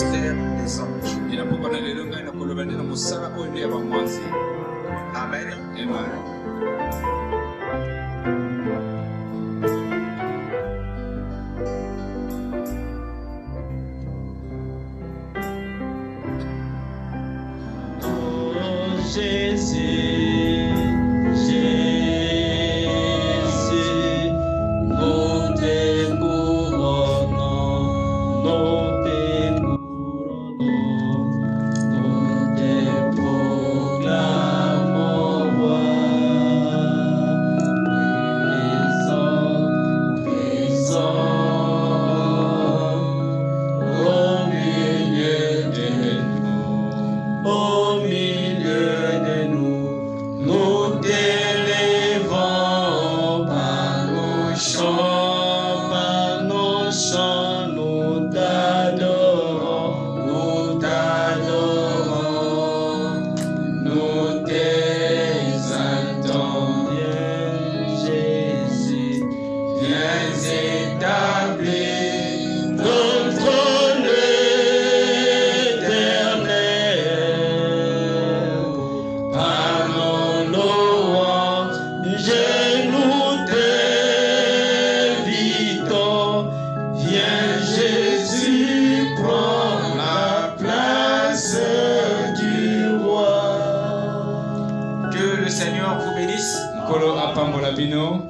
ministère des anges. Amen. Amen.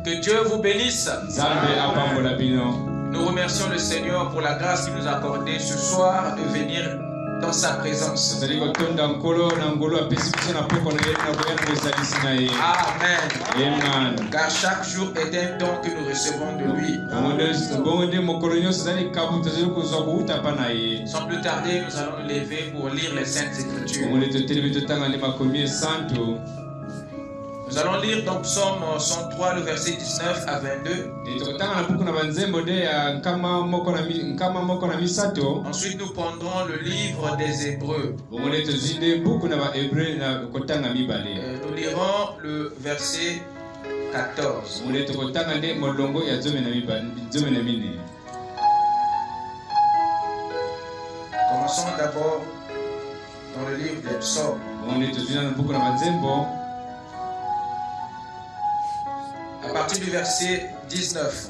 Que Dieu vous bénisse. Nous remercions le Seigneur pour la grâce qu'il nous a accordée ce soir de venir dans sa présence. Amen. Car chaque jour est un don que nous recevons de lui. Sans plus tarder, nous allons nous lever pour lire les Saintes Écritures. Nous allons lire dans Psaume 103, le verset 19 à 22. Ensuite, nous prendrons le livre des Hébreux. Nous lirons le verset 14. Commençons d'abord dans le livre des Psaumes. À partir du verset 19.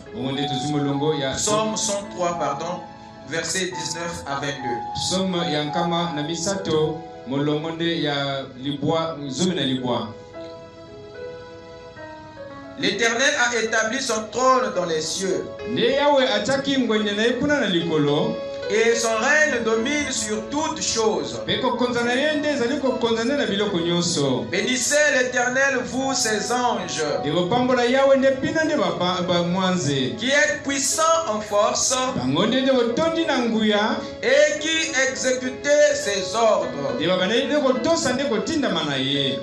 Psaume 103, pardon, verset 19 à 22. L'Éternel a établi son trône dans les cieux. Et son règne domine sur toutes choses. Bénissez l'Éternel, vous ses anges, qui êtes puissants en force et qui exécutez ses ordres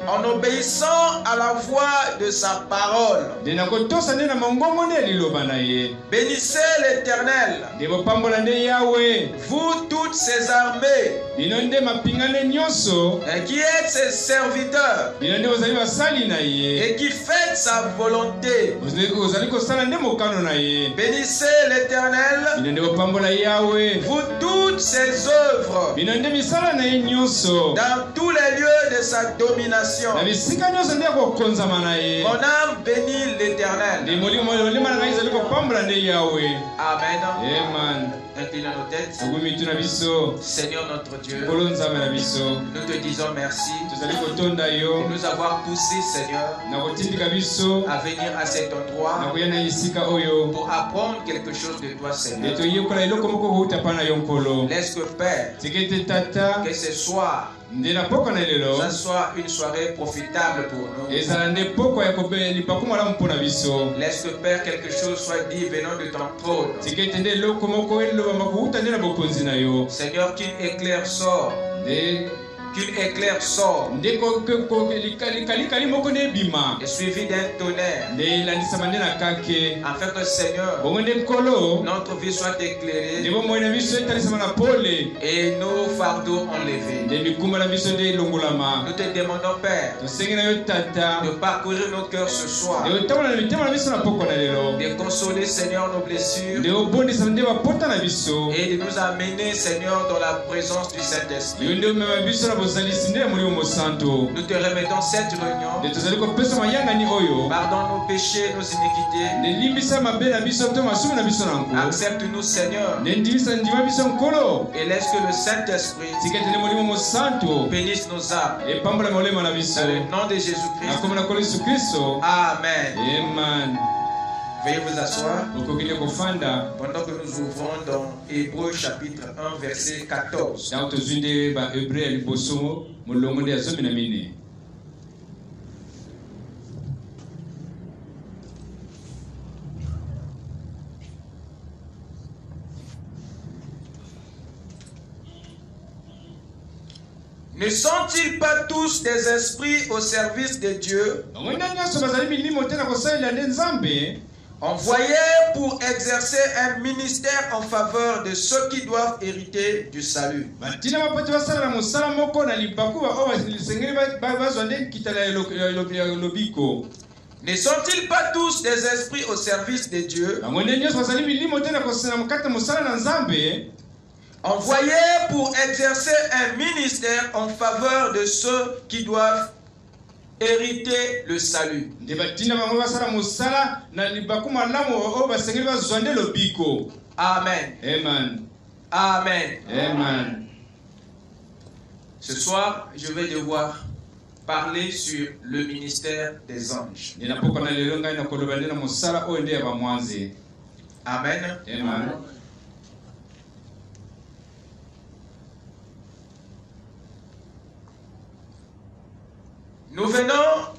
en obéissant à la voix de sa parole. Bénissez l'Éternel, vous toutes ses armées, qui êtes ses serviteurs et qui faites sa volonté. Bénissez l'Éternel, vous toutes ses œuvres, dans tous les lieux de sa domination. Mon âme bénit l'Éternel. Amen. Inclinons nos têtes. Seigneur notre Dieu, nous te disons merci de nous avoir poussé, Seigneur, à venir à cet endroit pour apprendre quelque chose de toi, Seigneur. Laisse que Père, que ce soir, ça soit une soirée profitable pour nous. Laisse que Père, quelque chose soit dit venant de ton trône. Seigneur, qu'une éclair sort qu'une éclair sort, et suivi d'un tonnerre, afin que Seigneur, notre vie soit éclairée et nos fardeaux enlevés. Nous te demandons, Père, de parcourir nos cœurs ce soir, de consoler, Seigneur, nos blessures et de nous amener, Seigneur, dans la présence du Saint-Esprit. Nous te remettons cette réunion. Pardonne nos péchés, nos iniquités. Accepte-nous, Seigneur, et laisse que le Saint-Esprit bénisse nos âmes. Dans le nom de Jésus-Christ. Amen. Veuillez vous asseoir pendant que nous ouvrons dans Hébreux chapitre 1 verset 14. Ne sont-ils pas tous des esprits au service de Dieu, envoyés pour exercer un ministère en faveur de ceux qui doivent hériter du salut? Ne sont-ils pas tous des esprits au service de Dieu, envoyés pour exercer un ministère en faveur de ceux qui doivent hériter le salut? Amen. Amen. Amen. Amen. Ce soir, je vais devoir parler sur le ministère des anges. Amen. Amen. Nous venons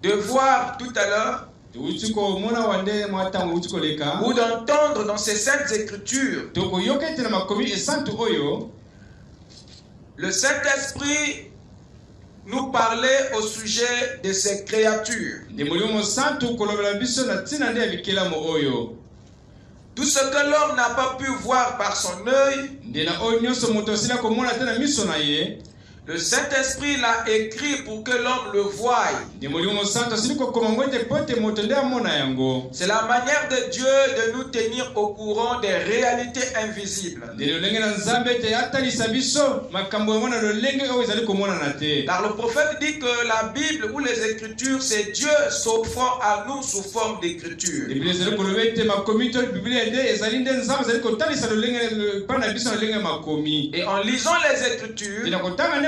de voir tout à l'heure ou d'entendre dans ces saintes écritures le Saint-Esprit nous parlait au sujet de ces créatures. Tout ce que l'homme n'a pas pu voir par son œil, le Saint-Esprit l'a écrit pour que l'homme le voie. C'est la manière de Dieu de nous tenir au courant des réalités invisibles. Car le prophète dit que la Bible ou les Écritures, c'est Dieu s'offrant à nous sous forme d'écriture. Et en lisant les Écritures,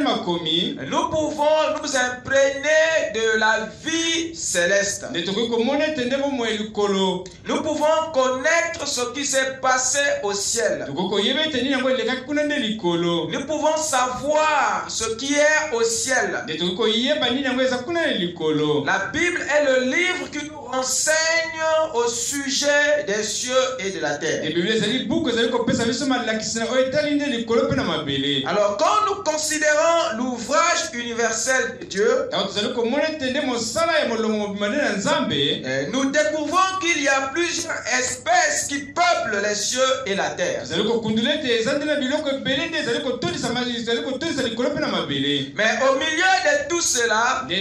nous pouvons nous imprégner de la vie céleste. Nous pouvons connaître ce qui s'est passé au ciel. Nous pouvons savoir ce qui est au ciel. La Bible est le livre qui nous renseigne au sujet des cieux et de la terre. Alors quand nous considérons l'ouvrage universel de Dieu, nous découvrons qu'il y a plusieurs espèces qui peuplent les cieux et la terre. Mais au milieu de tout cela, nous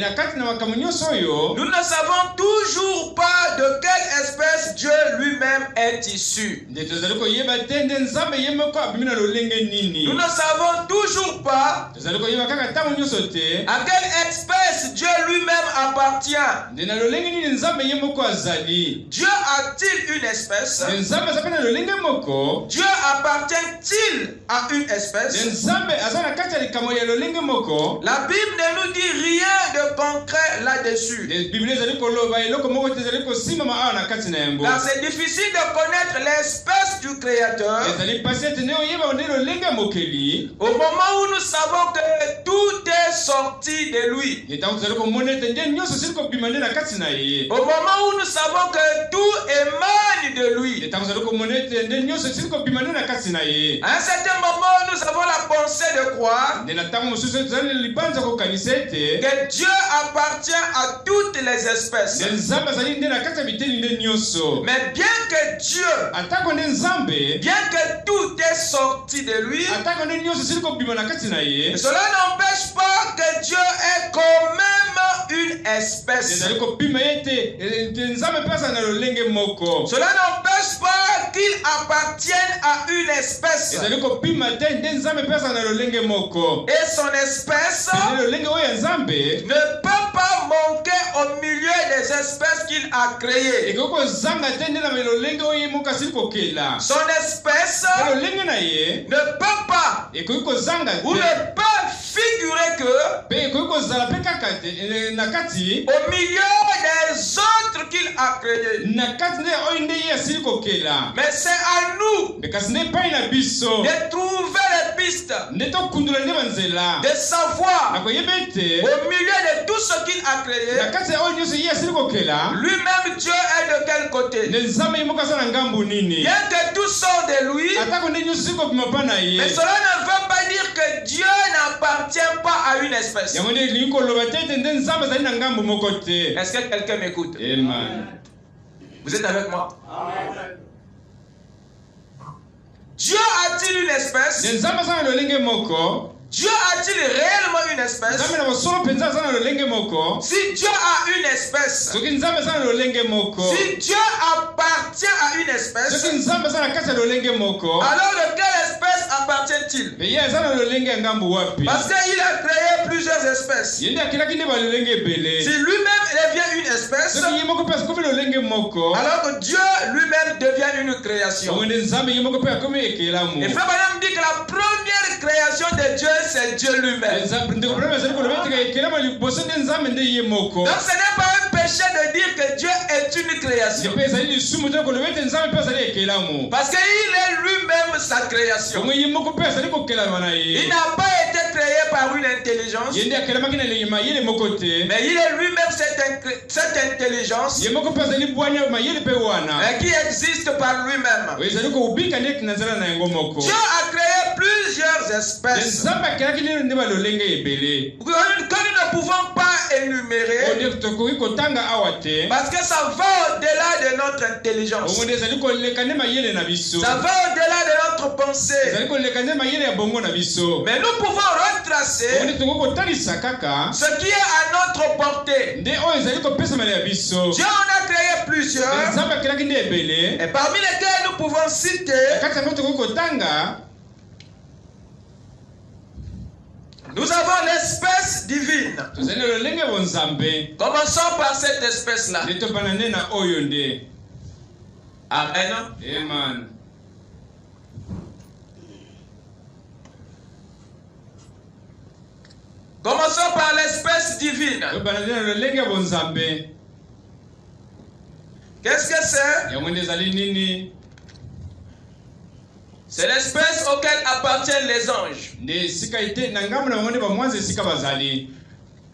ne savons toujours pas de quelle espèce Dieu lui-même est issu. Nous ne savons toujours pas à quelle espèce Dieu lui-même appartient. Dieu a-t-il une espèce? Dieu appartient-il à une espèce? La Bible ne nous dit rien de concret là-dessus. Car c'est difficile de connaître l'espèce du Créateur au moment où nous savons que tout est sorti de lui. Au moment où nous savons que tout émane de lui. À un certain deuxième moment, nous avons la pensée de croire que Dieu appartient à toutes les espèces. Mais bien que Dieu, bien que tout est sorti de lui, cela n'empêche pas que Dieu est quand même une espèce. Cela n'empêche pas qu'il appartienne à une espèce. Et son espèce ne peut pas manquer au milieu des espèces qu'il a créées. Son espèce ne peut pas ou ne peut figurer que au milieu des autres qu'il a créés. Mais c'est à nous de trouver les pistes, de savoir au milieu de tout ce qu'il a créé, lui-même Dieu est de quel côté. Bien que tout sort de lui, mais cela ne veut pas dire que Dieu n'appartient pas à une espèce. Est-ce que quelqu'un m'écoute? Amen. Vous êtes avec moi? Amen. Dieu a-t-il une espèce? Dieu a-t-il réellement une espèce? Si Dieu a une espèce, si Dieu appartient à une espèce, alors de quelle espèce appartient-il? Parce qu'il a créé plusieurs espèces. Si lui-même devient une espèce, alors que Dieu lui-même devient une création. Et Frère Branham dit que la première création de Dieu, c'est Dieu lui-même. Donc ce n'est pas un péché de dire que Dieu est une création. Parce qu'il est lui-même sa création. Il n'a pas été créé par une intelligence, mais il est lui-même cette intelligence qui existe par lui-même. Dieu a créé plusieurs espèces que nous ne pouvons pas énumérer parce que ça va au-delà de notre intelligence, ça va au-delà de notre pensée. Mais nous pouvons retracer ce qui est à notre portée. Dieu en a créé plusieurs, et parmi lesquels nous pouvons citer. Nous avons l'espèce divine. Commençons par cette espèce-là. Amen. Amen. Commençons par l'espèce divine. Qu'est-ce que c'est? C'est l'espèce auquel appartiennent les anges.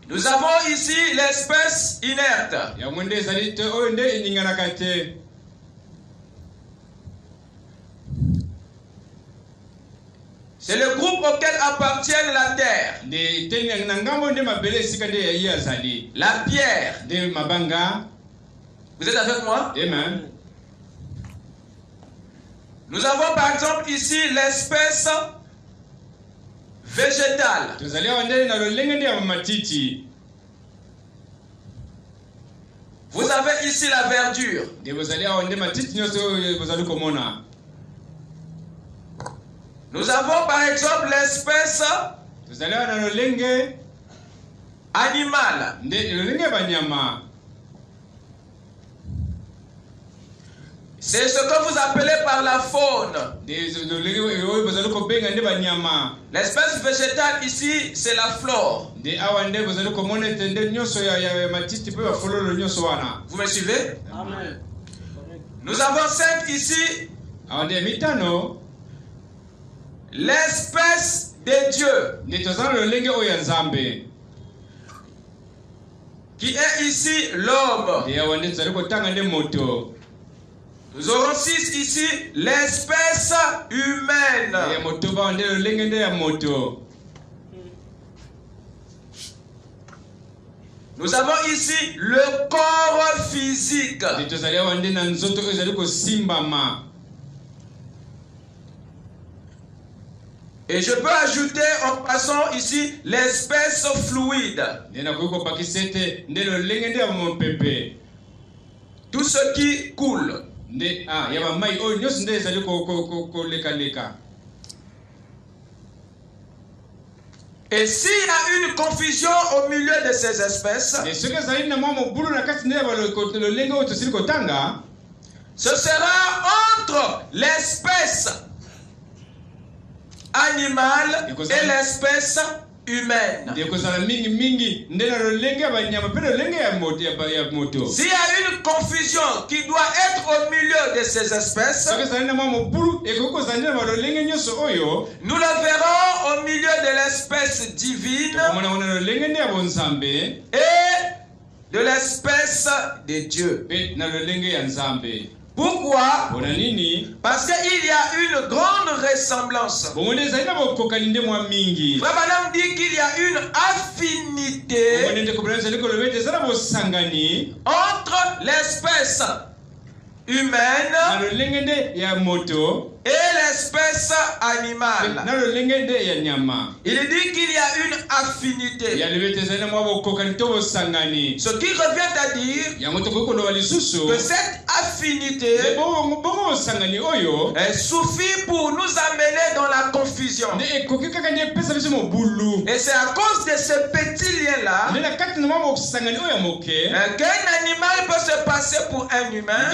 Nous avons ici l'espèce inerte. C'est le groupe auquel appartiennent la terre, la pierre. Vous êtes avec moi? Amen. Nous avons par exemple ici l'espèce végétale. Vous avez ici la verdure. Nous avons par exemple l'espèce animale. C'est ce que vous appelez par la faune. L'espèce végétale ici, c'est la flore. Vous me suivez? Amen. Nous avons 5 ici. L'espèce de Dieu, qui est ici l'homme. Nous aurons 6 ici, l'espèce humaine. Nous avons ici le corps physique. Et je peux ajouter en passant ici l'espèce fluide. Tout ce qui coule. Et s'il y a une confusion au milieu de ces espèces, ce sera entre l'espèce animale et l'espèce humaine. S'il y a une confusion qui doit être au milieu de ces espèces, nous le verrons au milieu de l'espèce divine et de l'espèce de Dieu. Pourquoi? Parce qu'il y a une grande ressemblance. Frère Branham dit qu'il y a une affinité entre l'espèce humaine et l'espèce animale. Il dit qu'il y a une affinité. Ce qui revient à dire que cette affinité suffit pour nous amener dans la confusion. Et c'est à cause de ce petit lien-là qu'un animal peut se passer pour un humain.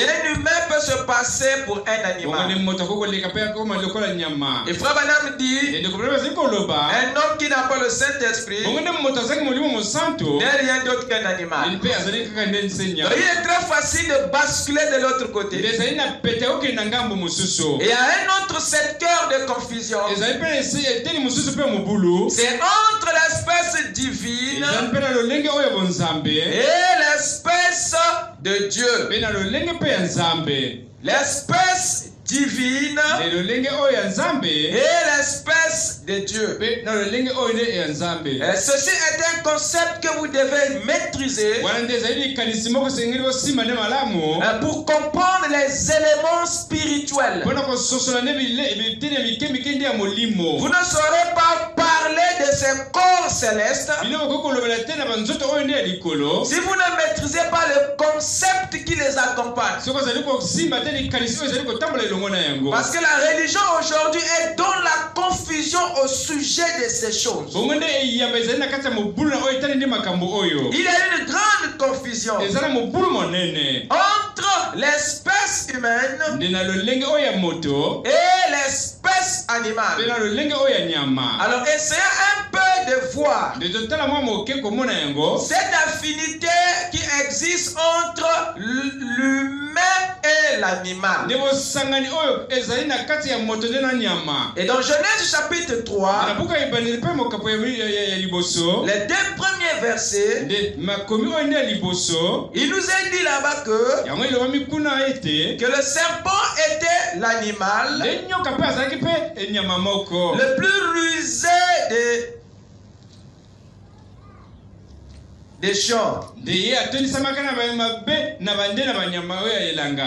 Et un humain peut se passer pour un animal. Et Frère Branham dit, un homme qui n'a pas le Saint-Esprit n'est rien d'autre qu'un animal. Il est très facile de basculer de l'autre côté. Et il y a un autre secteur de confusion. C'est entre l'espèce divine et l'espèce de Dieu. L'espèce divine et l'espèce de Dieu. Ceci est un concept que vous devez maîtriser pour comprendre les éléments spirituels. Vous ne saurez pas parler de ces corps célestes si vous ne maîtrisez pas le concept qui les accompagne. Parce que la religion aujourd'hui est dans la confusion au sujet de ces choses. Il y a une grande confusion entre l'espèce humaine et l'espèce animale. Alors essayez un peu de voir cette affinité qui existe entre l'humain et l'animal. Et dans Genèse chapitre 3, les 2 premiers versets, il nous est dit là-bas que le serpent était l'animal le plus rusé des champs.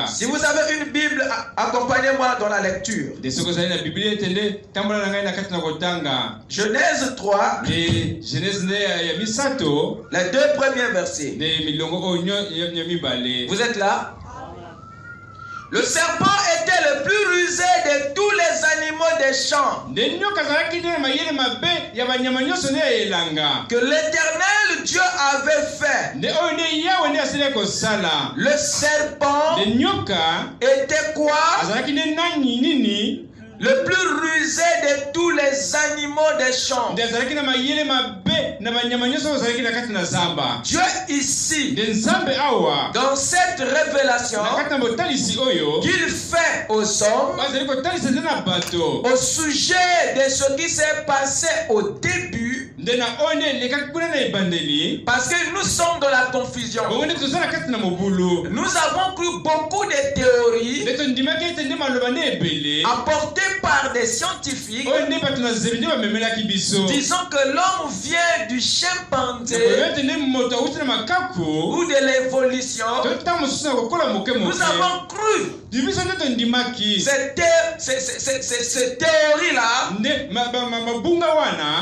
Si vous avez une Bible, accompagnez-moi dans la lecture. Genèse 3, les 2 premiers versets. Vous êtes là? Le serpent était le plus rusé de tous les animaux des champs que l'Éternel Dieu avait fait. Le serpent était quoi? Le plus rusé de tous les animaux des champs. Dieu ici, dans cette révélation qu'il fait aux hommes au sujet de ce qui s'est passé au début, Parce que nous sommes dans la confusion. Nous avons cru beaucoup de théories apportées par des scientifiques disant que l'homme vient du chimpanzé ou de l'évolution. Nous avons cru cette théorie-là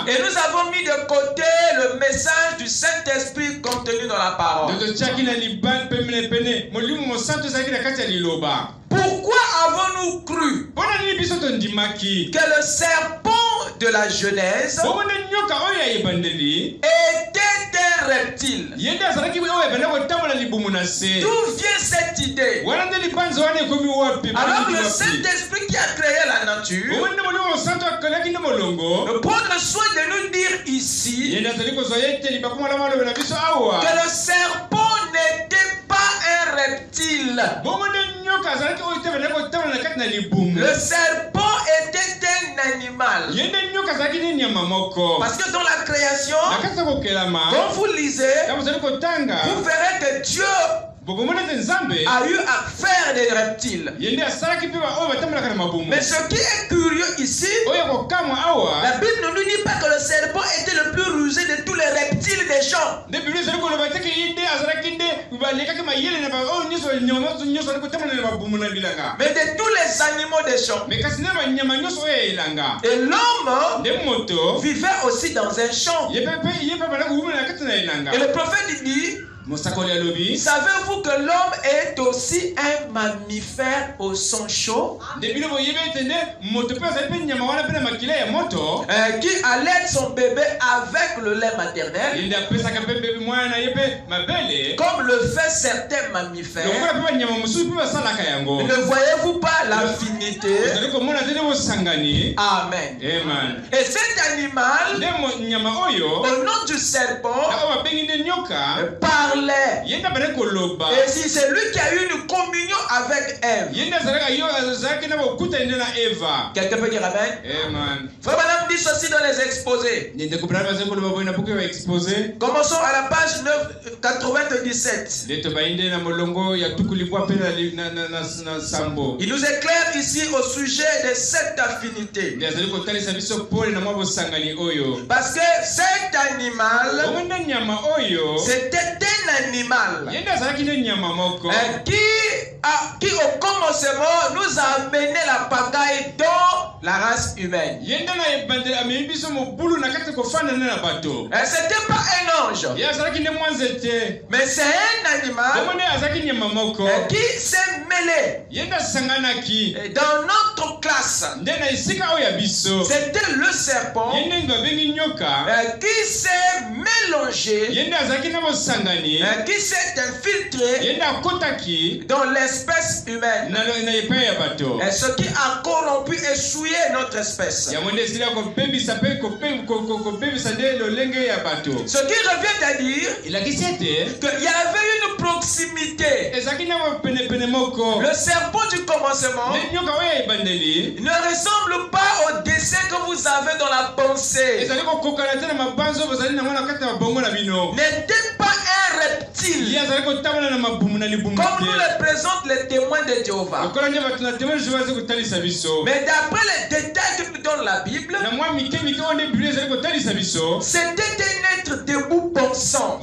et nous avons mis de côté le message du Saint-Esprit contenu dans la parole. Pourquoi avons-nous cru que le serpent de la Genèse était un reptile? D'où vient cette idée? Alors le Saint-Esprit qui a créé la nature prendre soin de nous dire ici que le serpent n'était pas un reptile. Le serpent était un animal. Parce que dans la création, quand vous lisez, vous verrez que Dieu a eu à faire des reptiles. Mais ce qui est curieux ici, la Bible ne nous dit pas que le serpent était le plus rusé de tous les reptiles des champs. Mais de tous les animaux des champs. Et l'homme vivait aussi dans un champ. Et le prophète dit: savez-vous que l'homme est aussi un mammifère au sang chaud qui allait son bébé avec le lait maternel, comme le fait certains mammifères? Ne voyez-vous pas l'affinité? Amen. Et cet animal, au nom du serpent, parlait. Et si c'est lui qui a eu une communion avec Ève. Quelqu'un peut dire amen? Frère Madame dit ceci dans les exposés. Commençons à la page 997. Il nous éclaire ici au sujet de cette affinité. Parce que cet animal, c'était un animal qui au commencement nous a amené la pagaille dans la race humaine. C'était pas un ange, mais c'est un animal qui s'est mêlé dans notre classe. C'était le serpent qui s'est mélangé, qui s'est infiltré dans l'espèce humaine. Et ce qui a corrompu et souillé notre espèce. Ce qui revient à dire qu'il y avait une proximité. Le serpent du commencement ne ressemble pas au dessin que vous avez dans la pensée. N'était pas un reptile comme nous le présentent les témoins de Jéhovah. Mais d'après les détails que nous donne la Bible, c'était un être debout pensant,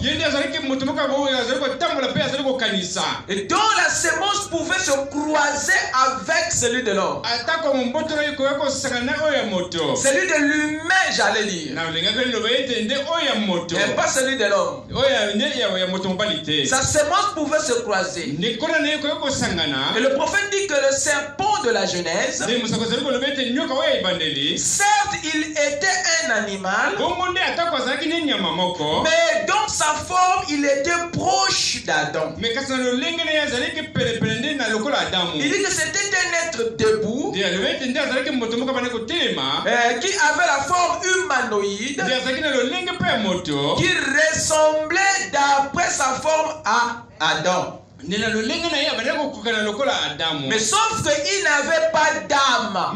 et dont la sémence pouvait se croiser avec celui de l'homme. Celui de l'humain, j'allais dire, et pas celui de l'homme. Sa sémence pouvait se croiser. Et le prophète dit que le serpent de la Genèse, certes il était un animal, mais dans sa forme il était proche d'Adam. Il dit que c'était un être debout qui avait la forme humanoïde, qui ressemblait d'après sa forme à Adam. Mais sauf qu'il n'avait pas d'âme.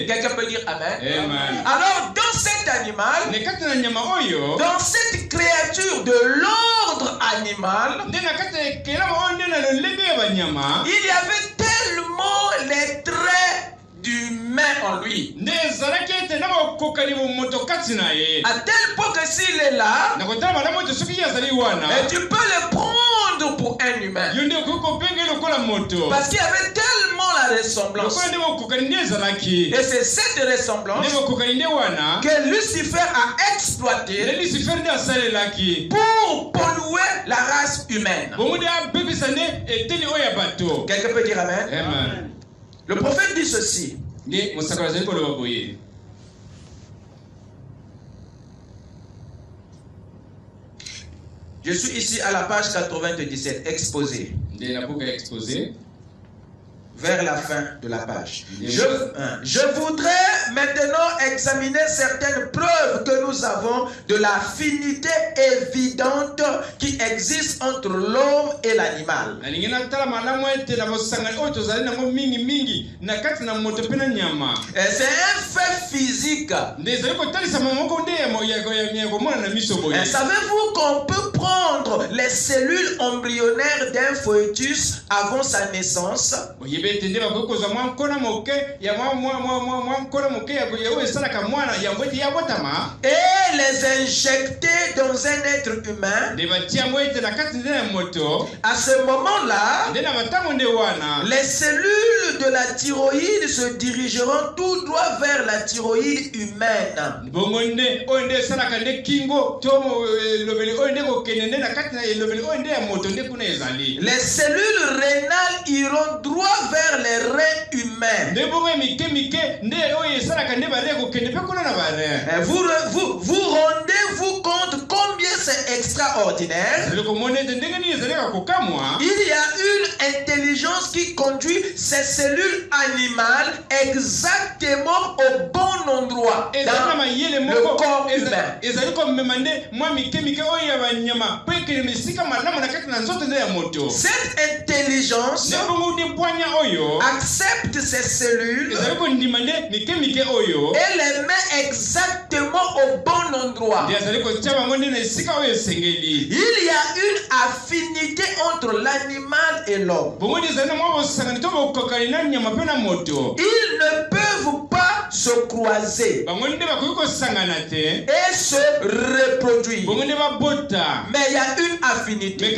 Quelqu'un peut dire amen. Alors dans cette cet animal, dans cette créature de l'ordre animal, il y avait tellement les traits d'humain en lui. À tel point que s'il est là, et tu peux le prendre pour un humain. Parce qu'il y avait tellement la ressemblance. Et c'est cette ressemblance que Lucifer a exploité pour polluer la race humaine. Quelqu'un peut dire Amen? Amen. Le prophète dit ceci. Je suis ici à la page 97, exposé. Vers la fin de la page. Je voudrais maintenant examiner certaines preuves que nous avons de l'affinité évidente qui existe entre l'homme et l'animal. C'est un fait physique. Savez-vous qu'on peut prendre les cellules embryonnaires d'un fœtus avant sa naissance? Et les injecter dans un être humain. À ce moment-là, les cellules de la thyroïde se dirigeront tout droit vers la thyroïde humaine. Les cellules rénales iront droit vers les reins humains. Vous rendez-vous compte combien c'est extraordinaire? Il y a une intelligence qui conduit ces cellules animales exactement au bon endroit dans le corps humain. Cette intelligence accepte ces cellules et les met exactement au bon endroit. Il y a une affinité entre l'animal et l'homme. Ils ne peuvent pas se croiser et se reproduire. Mais il y a une affinité.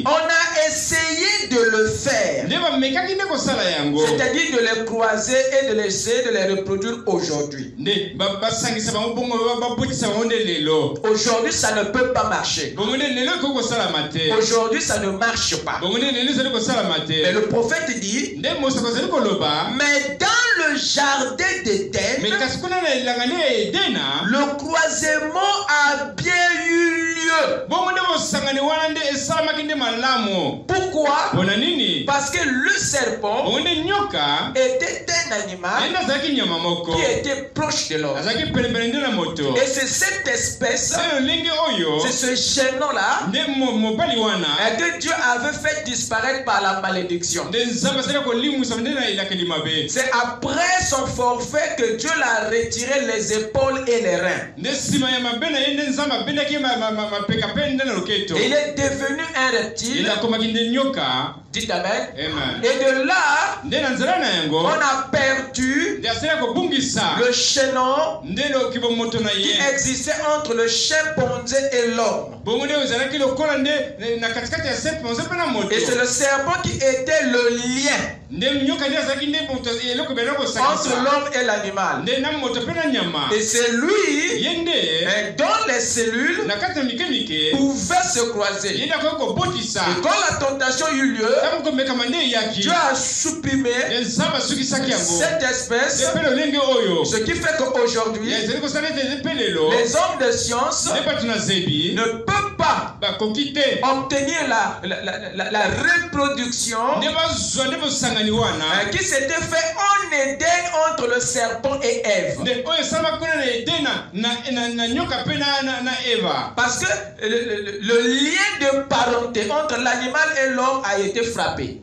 On a essayé de le faire, c'est-à-dire de les croiser et de essayer de les reproduire aujourd'hui. Aujourd'hui, ça ne peut pas marcher. Aujourd'hui, ça ne marche pas. Mais le prophète dit, mais dans le jardin d'Éden, le croisement a bien eu lieu. Pourquoi? Parce que le serpent était un animal qui était proche de l'homme. Et c'est cette espèce, c'est ce chaînon-là que Dieu avait fait disparaître par la malédiction. C'est après son forfait que Dieu l'a retiré les épaules et les reins. Et il est devenu un reptile. Dites Amen. Et de là, on a perdu le chaînon qui existait entre le chimpanzé et l'homme. Et c'est le serpent qui était le lien entre l'homme et l'animal. Et c'est lui dont les cellules pouvaient se croiser. Et quand la tentation eut lieu, Dieu a supprimé cette espèce, ce qui fait qu'aujourd'hui les hommes de science ne peuvent pas obtenir la reproduction qui s'était fait en Éden entre le serpent et Ève. Parce que le lien de parenté entre l'animal et l'homme a été frappé.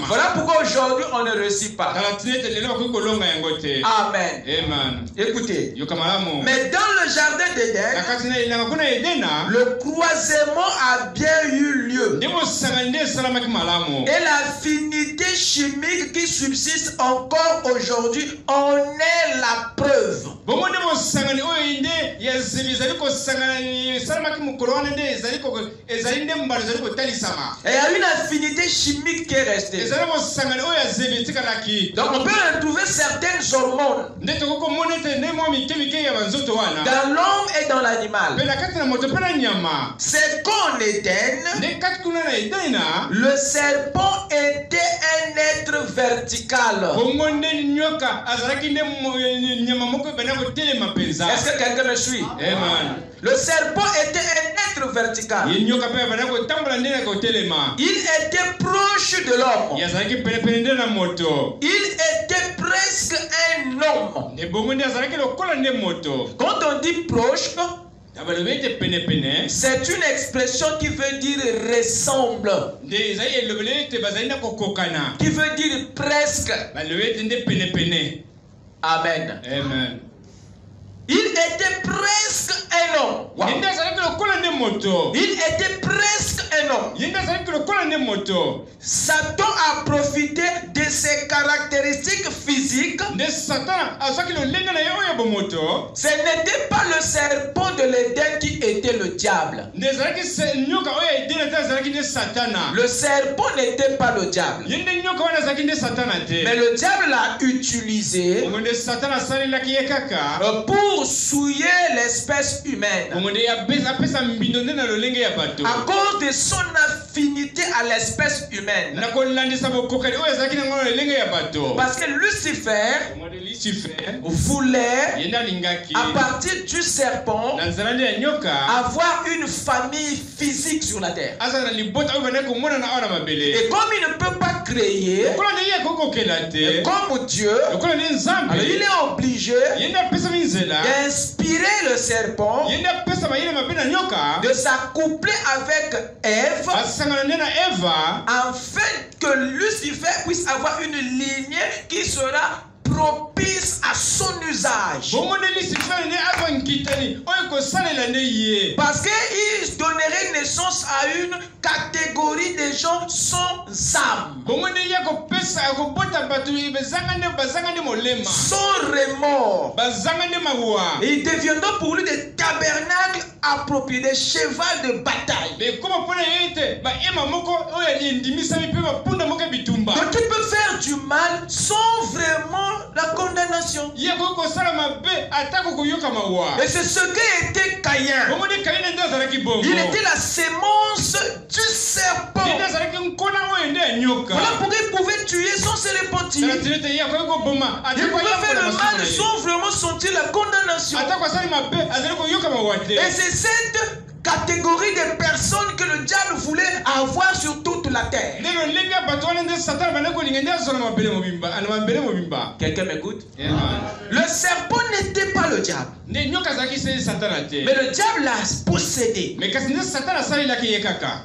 Voilà pourquoi aujourd'hui on ne réussit pas. Amen. Écoutez. Mais dans le jardin d'Éden, le croisement a bien eu lieu. Et l'affinité chimique qui subsiste encore aujourd'hui en est la preuve. Et il y a une affinité chimique qui est restée. Donc on peut retrouver certaines hormones dans l'homme et dans l'animal. C'est qu'en Éden, le serpent était un être vertical. Est-ce que quelqu'un me suit? Le serpent était un être vertical. Il était proche de l'homme. Il était presque un homme. Quand on dit proche, c'est une expression qui veut dire ressemble, qui veut dire presque. Amen. Il était presque un homme. Wow. Il était presque un homme. Satan a profité de ses caractéristiques physiques. Ce n'était pas le serpent de l'Éden qui était le diable. Le serpent n'était pas le diable. Mais le diable l'a utilisé pour souiller l'espèce humaine. À cause de son affinité à l'espèce humaine. Parce que Lucifer voulait, à partir du serpent, avoir une famille physique sur la terre. Et comme il ne peut pas créer comme Dieu, alors il est obligé d'inspirer le serpent, de s'accoupler avec Ève, afin que Lucifer puisse avoir une lignée qui sera propice à son usage. Parce qu'il donnerait naissance à une catégorie de gens sans âme, sans remords. Ils deviendront pour lui des tabernacles appropriés, des chevals de bataille. Donc il peut faire du mal sans vraiment la condamnation. Et c'est ce qu'était Caïn. Il était la sémence du serpent. Voilà pourquoi il pouvait tuer sans se repentir. Il pouvait faire le mal sans vraiment sentir la condamnation. Et c'est cette catégorie de personnes que le diable voulait avoir sur toute la terre. Quelqu'un m'écoute? Le serpent n'était pas le diable, mais le diable l'a possédé.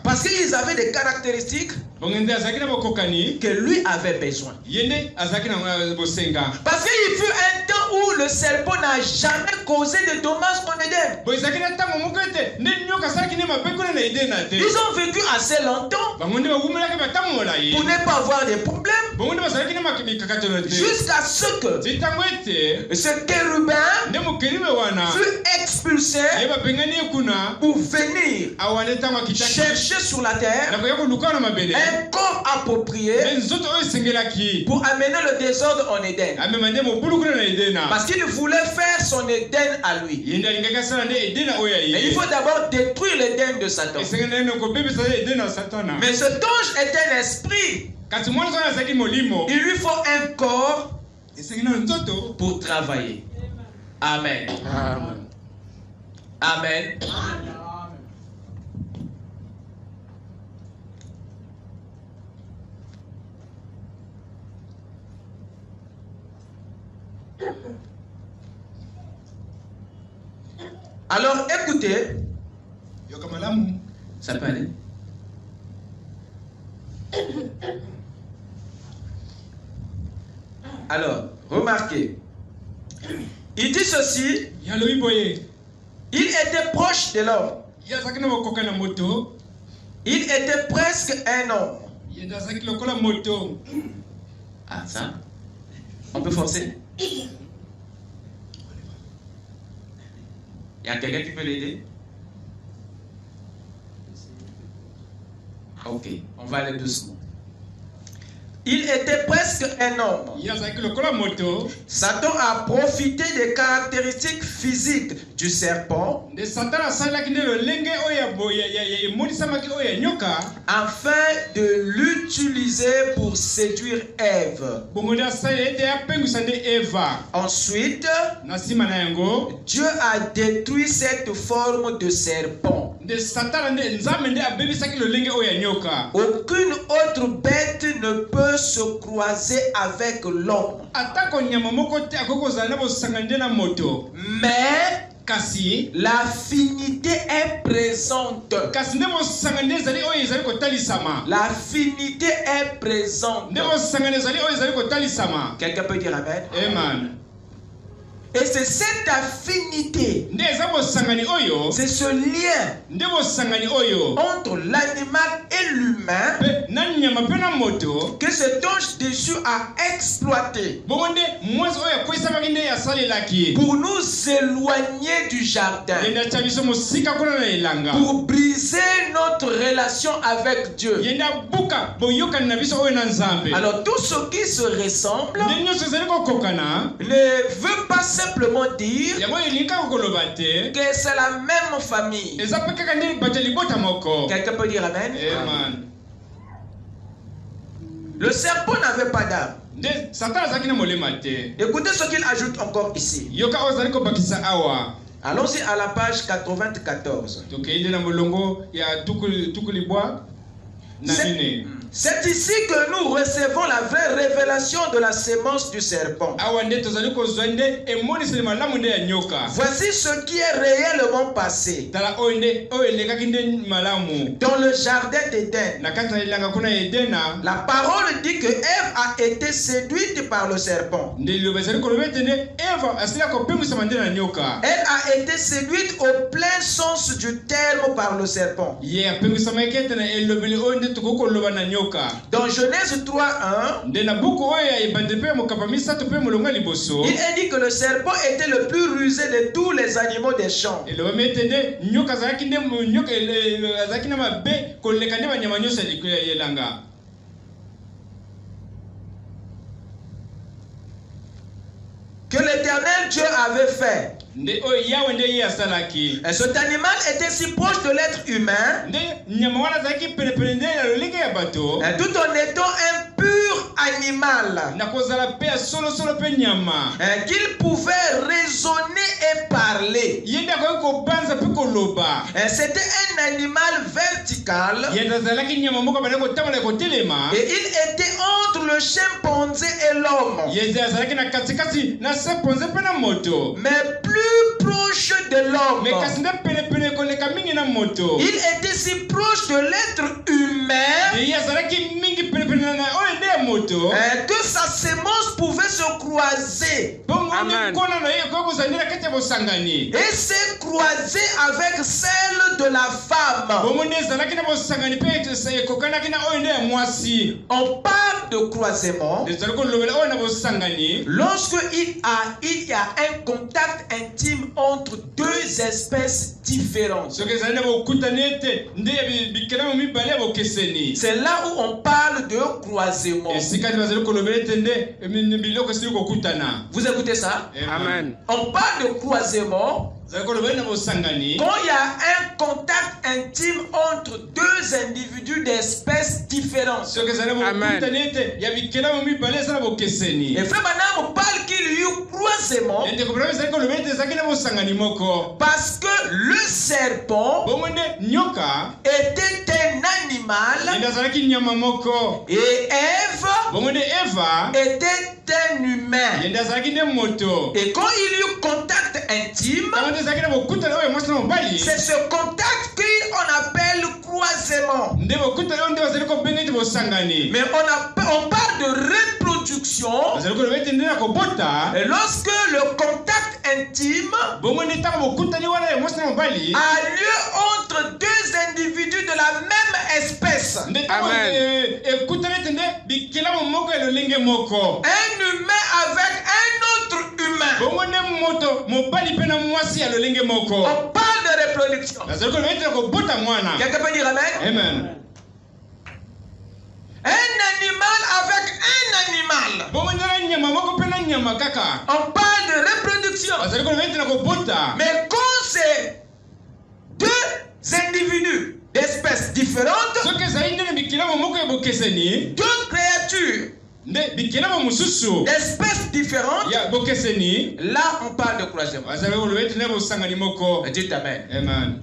Parce qu'ils avaient des caractéristiques que lui avait besoin. Parce qu'il fut un temps où le serpent n'a jamais causé de dommages en Éden. Ils ont vécu assez longtemps pour ne pas avoir de problèmes, jusqu'à ce que ce chérubin fut expulsé pour venir chercher sur la terre un corps approprié pour amener le désordre en Éden. Parce qu'il voulait faire son Éden à lui. Et il faut d'abord détruire l'Éden de Satan. Mais cet ange est un esprit. Il lui faut un corps pour travailler. Amen. Amen. Alors écoutez. Ça peut aller. Alors, remarquez. Il dit ceci. Il était proche de l'homme. Il était presque un homme. Ah, ça? On peut forcer? Il y a quelqu'un qui peut l'aider? Ok, on va aller doucement. Il était presque un homme. Satan a profité des caractéristiques physiques du serpent afin de l'utiliser pour séduire Ève. Ensuite, Dieu a détruit cette forme de serpent. Aucune autre bête ne peut se croiser avec l'homme. Mais l'affinité est présente. L'affinité est présente. Quelqu'un peut dire amen? Amen. Et c'est cette affinité, c'est ce lien entre l'animal et l'humain que cet ange déchu a exploité pour nous éloigner du jardin, pour briser notre relation avec Dieu. Alors tout ce qui se ressemble ne veut pas simplement dire que c'est la même famille. Quelqu'un peut dire amen? Amen. Le serpent n'avait pas d'âme. Écoutez ce qu'il ajoute encore ici. Allons-y à la page 94. C'est ici que nous recevons la vraie révélation de la sémence du serpent. Voici ce qui est réellement passé dans le jardin d'Éden. La parole dit que Ève a été séduite par le serpent. Elle a été séduite au plein sens du terme par le serpent. Dans Genèse 3:1, il est dit que le serpent était le plus rusé de tous les animaux des champs. Que l'Éternel Dieu avait fait. Et cet animal était si proche de l'être humain, tout en étant un pur animal, qu'il pouvait raisonner et parler. C'était un animal vertical, et il était entre le chimpanzé et l'homme, mais plus proche de l'homme. Il était si proche de l'être humain que sa sémence pouvait se croiser. Amen. Et s'est croisée avec celle de la femme. On parle de croisement lorsqu'il y a un contact intime entre deux espèces différentes. C'est là où on parle de croisement. Vous écoutez ça? Amen. On parle de croisement quand il y a un contact intime entre deux individus d'espèces différentes. Amen. Et frère Branham parle qu'il y a eu croisement parce que le serpent était un animal et Ève était un humain. Et quand il y eut contact intime, c'est ce contact qu'on appelle croisement. Mais on parle de reproduction. Et lorsque le contact intime a lieu entre deux individus de la même espèce. Amen. Un humain avec un autre humain. On parle de reproduction. Quelqu'un peut dire amen? Amen. Un animal avec un animal. On parle de reproduction. Mais quand c'est deux individus d'espèces différentes, deux créatures d'espèces différentes, là on parle de croisement. Dites amen. Amen.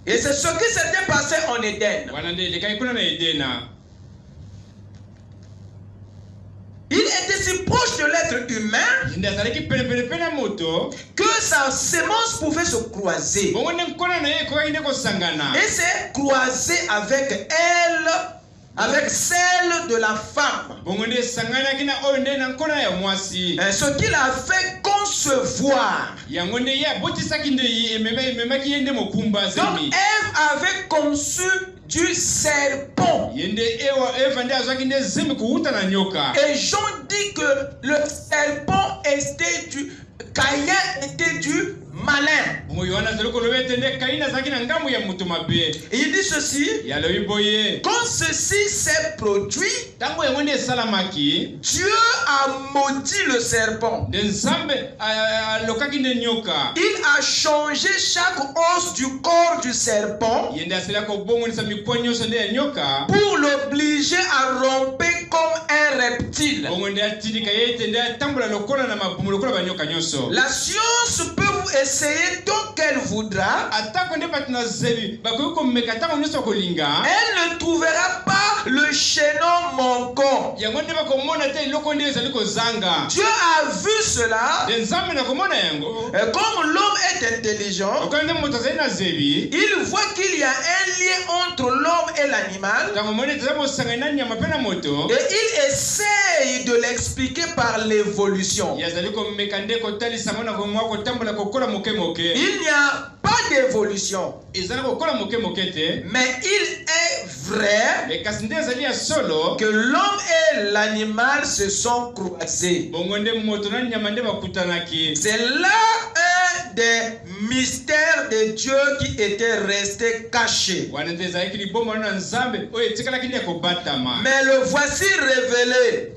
Et c'est ce qui s'était passé en Éden. Il était si proche de l'être humain que sa sémence pouvait se croiser. Et c'est croisé avec elle, avec celle de la femme. Ce qu'il a fait concevoir. Donc Ève avait conçu du serpent. Et Jean dit que le serpent était du Caïn était du malin. Et il dit ceci: quand ceci s'est produit, Dieu a maudit le serpent. Il a changé chaque os du corps du serpent pour l'obliger à ramper comme un reptile. La science peut vous essayer tant qu'elle voudra. Elle ne trouvera pas le chaînon manquant. Dieu a vu cela. Et comme l'homme est intelligent, il voit qu'il y a un lien entre l'homme et l'animal. Et il essaye de l'expliquer par l'évolution. Il n'y a pas d'évolution. Mais il est vrai que l'homme et l'animal se sont croisés. C'est là un des mystères de Dieu qui était resté caché. Mais le voici révélé.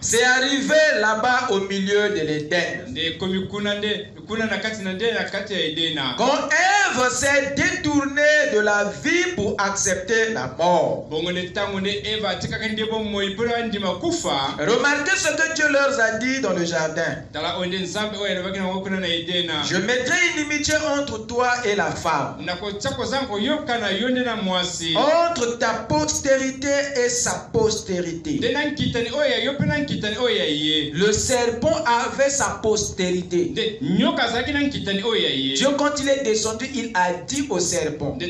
C'est arrivé là-bas au milieu de l'Éden. Quand Ève s'est détournée de la vie pour accepter la mort. Remarquez ce que Dieu leur a dit dans le jardin. Je mettrai une inimitié entre toi et la femme, entre ta postérité et sa postérité. Le serpent avait sa postérité. Dieu, quand il est descendu, il a dit au serpent: je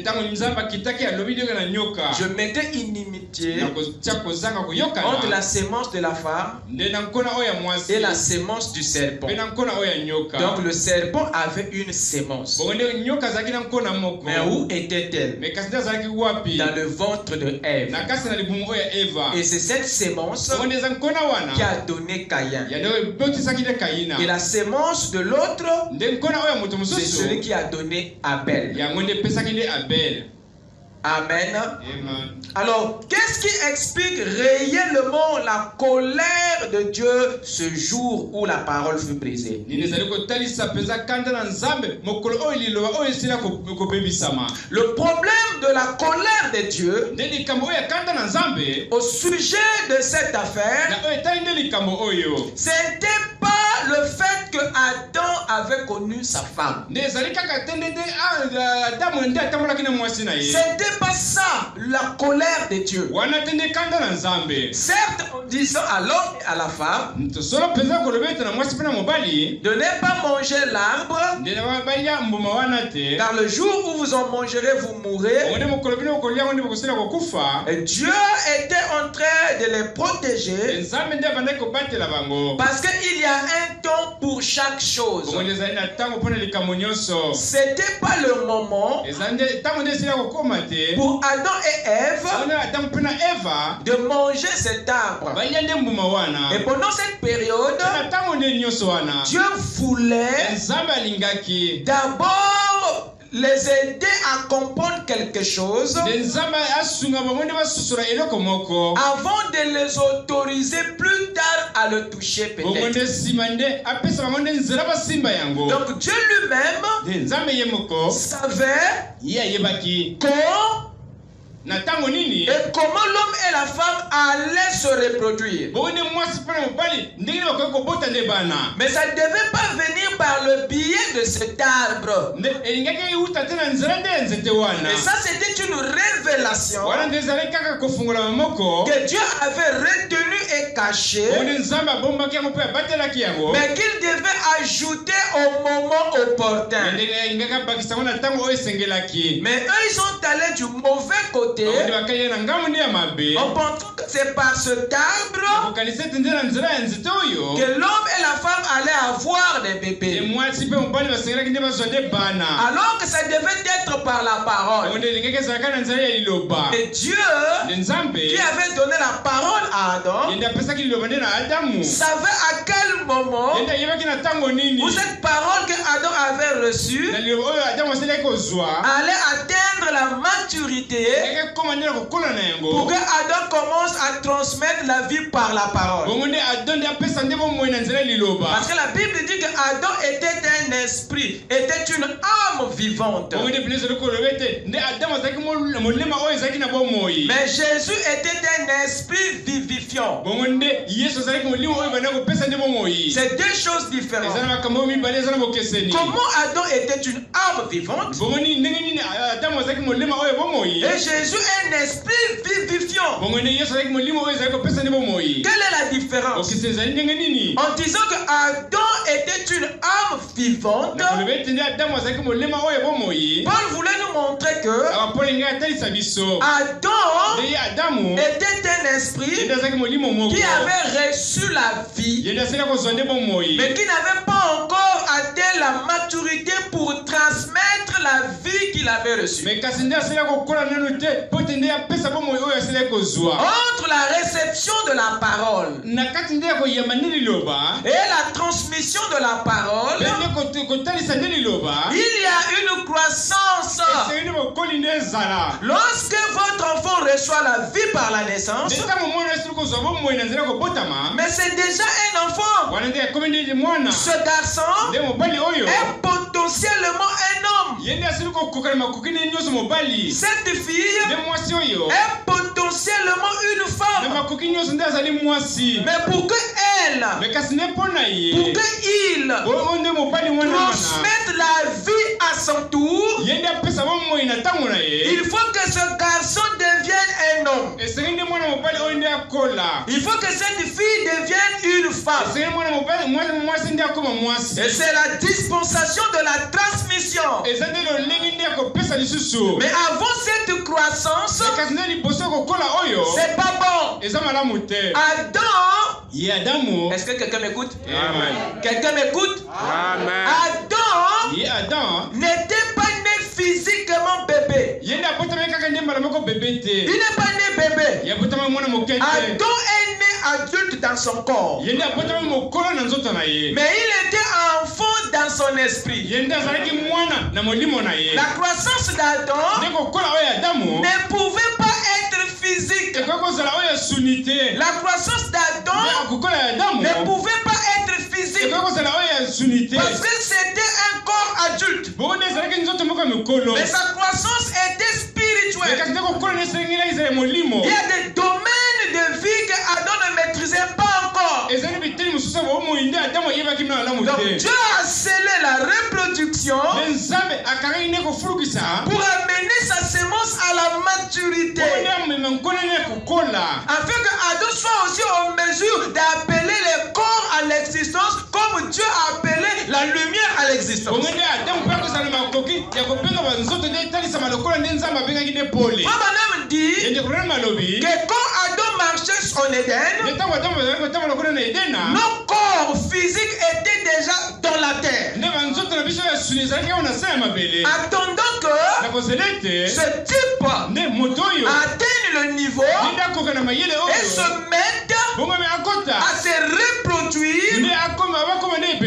mettrai une inimitié entre la sémence de la femme et la sémence du serpent. Donc le serpent avait une sémence. Mais où était-elle? Dans le ventre de Ève. Et c'est cette sémence qui a donné Caïn. Et la sémence de l'autre, c'est celui qui a donné Abel. Amen. Alors, qu'est-ce qui explique réellement la colère de Dieu ce jour où la parole fut brisée? Le problème de la colère de Dieu au sujet de cette affaire, c'était pas le fait que Adam avait connu sa femme. C'était pas ça la colère de Dieu. Certes, en disant à l'homme et à la femme de ne pas manger l'arbre, car le jour où vous en mangerez, vous mourrez. Et Dieu était en train de les protéger, parce qu'il y a un temps pour chaque chose. C'était pas le moment pour Adam et Ève de manger cet arbre. Et pendant cette période, Dieu voulait d'abord les aider à comprendre quelque chose avant de les autoriser plus tard à le toucher peut-être. Donc Dieu lui-même savait quand et comment l'homme et la femme allaient se reproduire. Mais ça ne devait pas venir par le biais de cet arbre. Et ça, c'était une révélation que Dieu avait retenue et cachée, mais qu'il devait ajouter au moment opportun. Mais eux, ils sont allés du mauvais côté, en pensant que c'est par cet arbre que l'homme et la femme allaient avoir des bébés, alors que ça devait être par la parole. Et Dieu, qui avait donné la parole à Adam, savait à quel moment où cette parole que Adam avait reçue allait atteindre la maturité, pour que Adam commence à transmettre la vie par la parole. Parce que la Bible dit que Adam était un esprit, était une âme vivante. Mais Jésus était un esprit vivifiant. C'est deux choses différentes. Comment Adam était une âme vivante et Jésus est un esprit vivifiant. Quelle est la différence? En disant que Adam était une âme vivante, Paul voulait nous montrer que Adam était un esprit qui avait reçu la vie, mais qui n'avait pas encore atteint la maturité pour transmettre la vie qu'il avait reçue. Entre la réception de la parole et la transmission de la parole, il y a une croissance. Lorsque votre enfant reçoit la vie par la naissance, mais c'est déjà un enfant. Ce garçon est potentiellement un homme. Cette fille est potentiellement une femme. Mais pour que elle, transmette la vie à son tour, il faut que ce garçon devienne un homme. Il faut que cette fille devienne une femme. Et c'est la dispensation de la transmission. Mais avant cette croissance, c'est pas bon. Adam, est-ce que quelqu'un m'écoute? Quelqu'un m'écoute? Adam n'était pas né physiquement bébé. Il n'est pas né bébé. Adam est né adulte dans son corps, mais il était enfant dans son esprit. La croissance d'Adam ne pouvait pas être physique. La croissance d'Adam ne pouvait pas être physique, parce que c'était un corps adulte. Mais sa croissance était spirituelle. Il y a des domaines de vie que Adam ne maîtrisait pas encore. Donc Dieu a scellé la reproduction pour amener sa sémence à la maturité. Afin que Adam soit aussi en mesure d'appeler les corps à l'existence comme Dieu a appelé la lumière à l'existence. On va même dire que quand Adam marchait en Éden, nos corps physiques étaient déjà dans la terre. Attendant que ce type atteigne le niveau et se mette à se reproduire de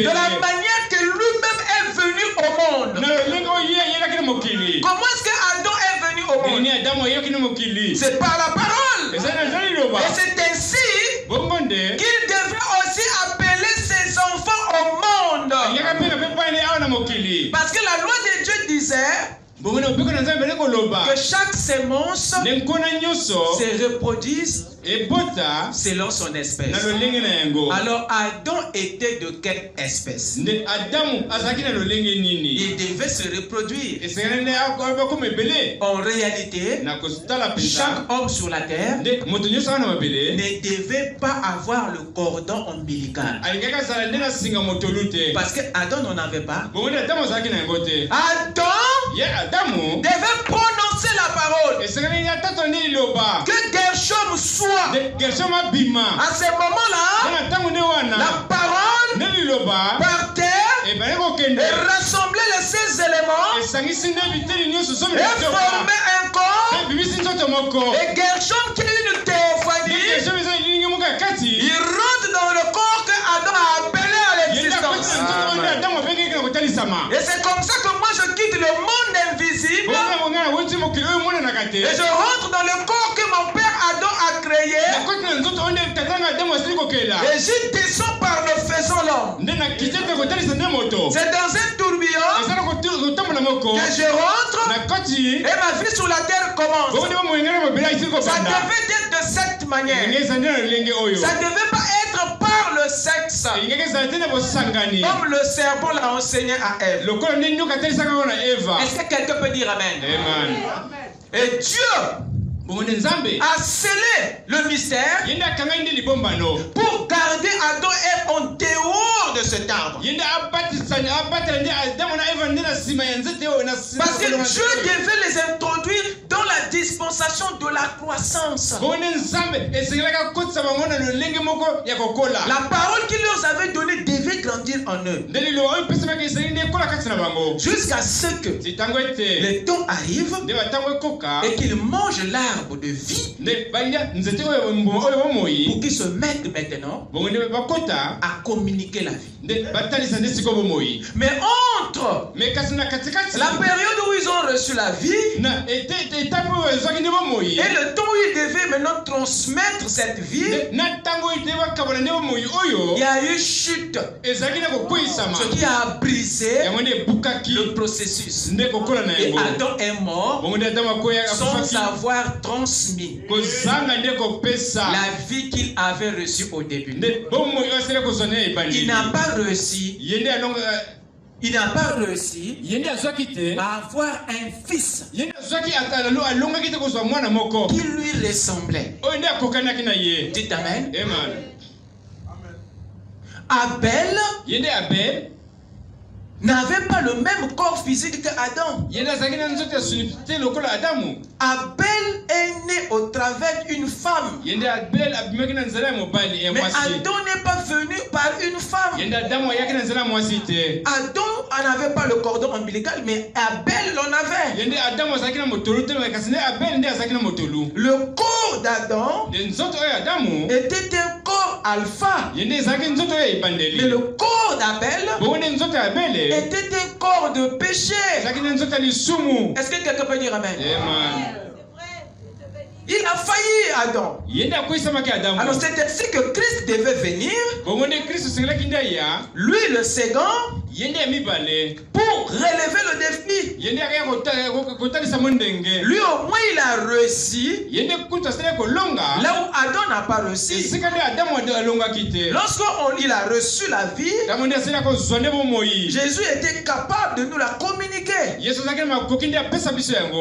la manière que lui-même est venu au monde. Comment est-ce que Adam est venu au monde? C'est par la parole. Et c'est ainsi qu'il devait aussi appeler ses enfants au monde. Parce que la loi de Dieu disait que chaque sémence se reproduise selon son espèce. Alors Adam était de quelle espèce? Il devait se reproduire. En réalité, chaque homme sur la terre ne devait pas avoir le cordon ombilical. Parce que Adam n'en avait pas. Adam devait prononcer la parole. Que Gershom soit. À ce moment-là, la parole partait et rassemblait les 16 éléments et formait un corps. Et Gershom, qui est une théophanie, il rentre dans le corps que Adam a appelé à l'existence. Et c'est comme ça que moi je quitte le monde invisible et je rentre dans le corps que mon père Adam a créé et je descends par le faisant l'homme. C'est dans un tourbillon que je rentre et ma vie sur la terre commence. Ça devait être de cette manière. Ça ne devait pas être par le sexe comme le serpent l'a enseigné à Ève. Est-ce que quelqu'un peut dire amen? Et Dieu a scellé le mystère pour garder Adam et Ève en dehors de cet arbre. Parce que Dieu devait les introduire dans la dispensation de la croissance. La parole qu'il leur avait donnée devait grandir en eux. Jusqu'à ce que le temps arrive et qu'ils mangent l'arbre de vie pour qu'ils se mettent maintenant à communiquer la vie. Mais entre la période où ils ont reçu la vie et le temps où ils devaient maintenant transmettre cette vie, il y a eu chute, ce qui a brisé le processus. Et Adam est mort sans avoir transmis la vie qu'il avait reçue au début. Il n'a pas réussi à avoir un fils qui lui ressemblait. Dites amen. Abel n'avait pas le même corps physique qu'Adam. Abel est né au travers d'une femme. Mais Adam n'est pas venu par une femme. Adam n'avait pas le cordon ombilical, mais Abel l'en avait. Le corps d'Adam était un corps alpha. Mais le corps d'Abel était un corps de péché. Est-ce que quelqu'un peut dire amen? Il a failli Adam. Alors c'est ainsi que Christ devait venir. Lui le second. pour relever le défi. Lui au moins il a réussi là où Adam n'a pas réussi. Lorsqu'il a reçu la vie, Jésus était capable de nous la communiquer.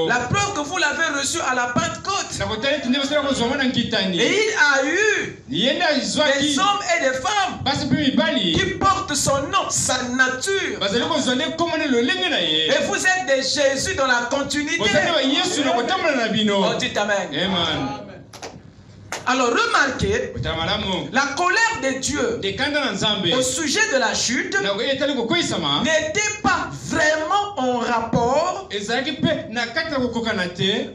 La preuve que vous l'avez reçu à la Pentecôte. Et il a eu des hommes et des femmes qui portent son nom, sa nature. Et vous êtes des Jésus dans la continuité. On dit Amen. Alors remarquez, la colère de Dieu au sujet de la chute n'était pas vraiment en rapport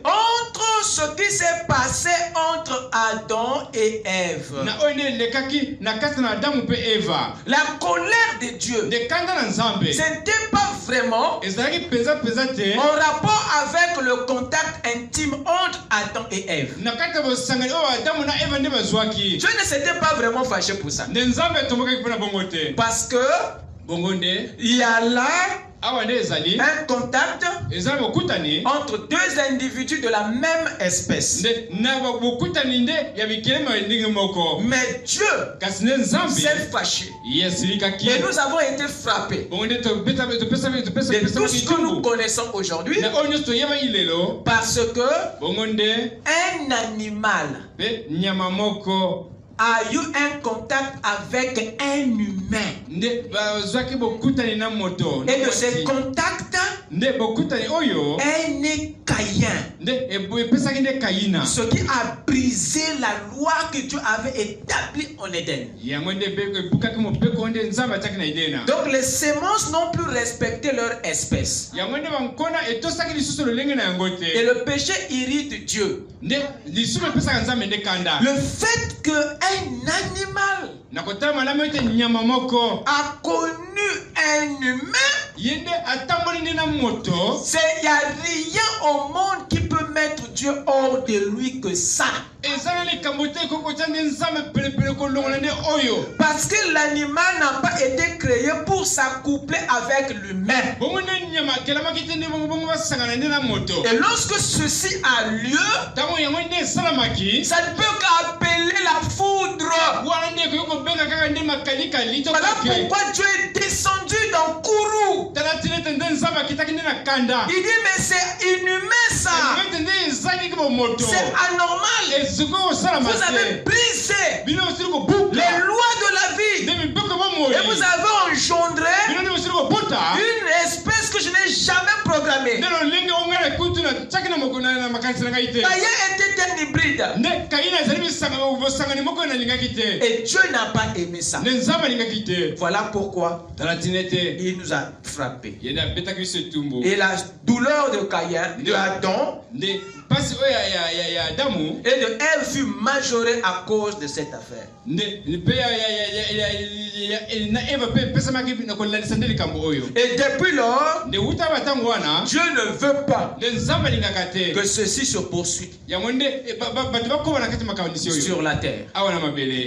entre ce qui s'est passé entre Adam et Ève. La colère de Dieu, ce n'était pas vraiment en rapport avec le contact intime entre Adam et Ève. Dieu ne s'était pas vraiment fâché pour ça. Parce que il y a là un contact entre deux individus de la même espèce. Mais Dieu s'est fâché. Et nous avons été frappés de tout ce que nous connaissons aujourd'hui. Parce que un animal a eu un contact avec un humain. Et de ce contact est né Caïn. Ce qui a brisé la loi que Dieu avait établie en Éden. Donc les sémences n'ont plus respecté leur espèce. Et le péché irrite Dieu. Le fait qu'un animal a connu un humain, il n'y a rien au monde qui peut mettre Dieu hors de lui que ça. Parce que l'animal n'a pas été créé pour s'accoupler avec l'humain. Et lorsque ceci a lieu, ça ne peut qu'appeler la foudre. Voilà pourquoi Dieu est descendu dans Kourou. Il dit mais c'est inhumain ça. C'est anormal. Vous avez brisé les lois de la vie. Et vous avez engendré une espèce que je n'ai jamais programmée. Caïn était un hybride. Et Dieu n'a pas aimé ça. Voilà pourquoi il nous a frappés. Et la douleur de Caïn, de Adam et de Ève fut majorée à cause de cette affaire. Et depuis lors, Dieu ne veut pas que ceci se poursuive sur la terre.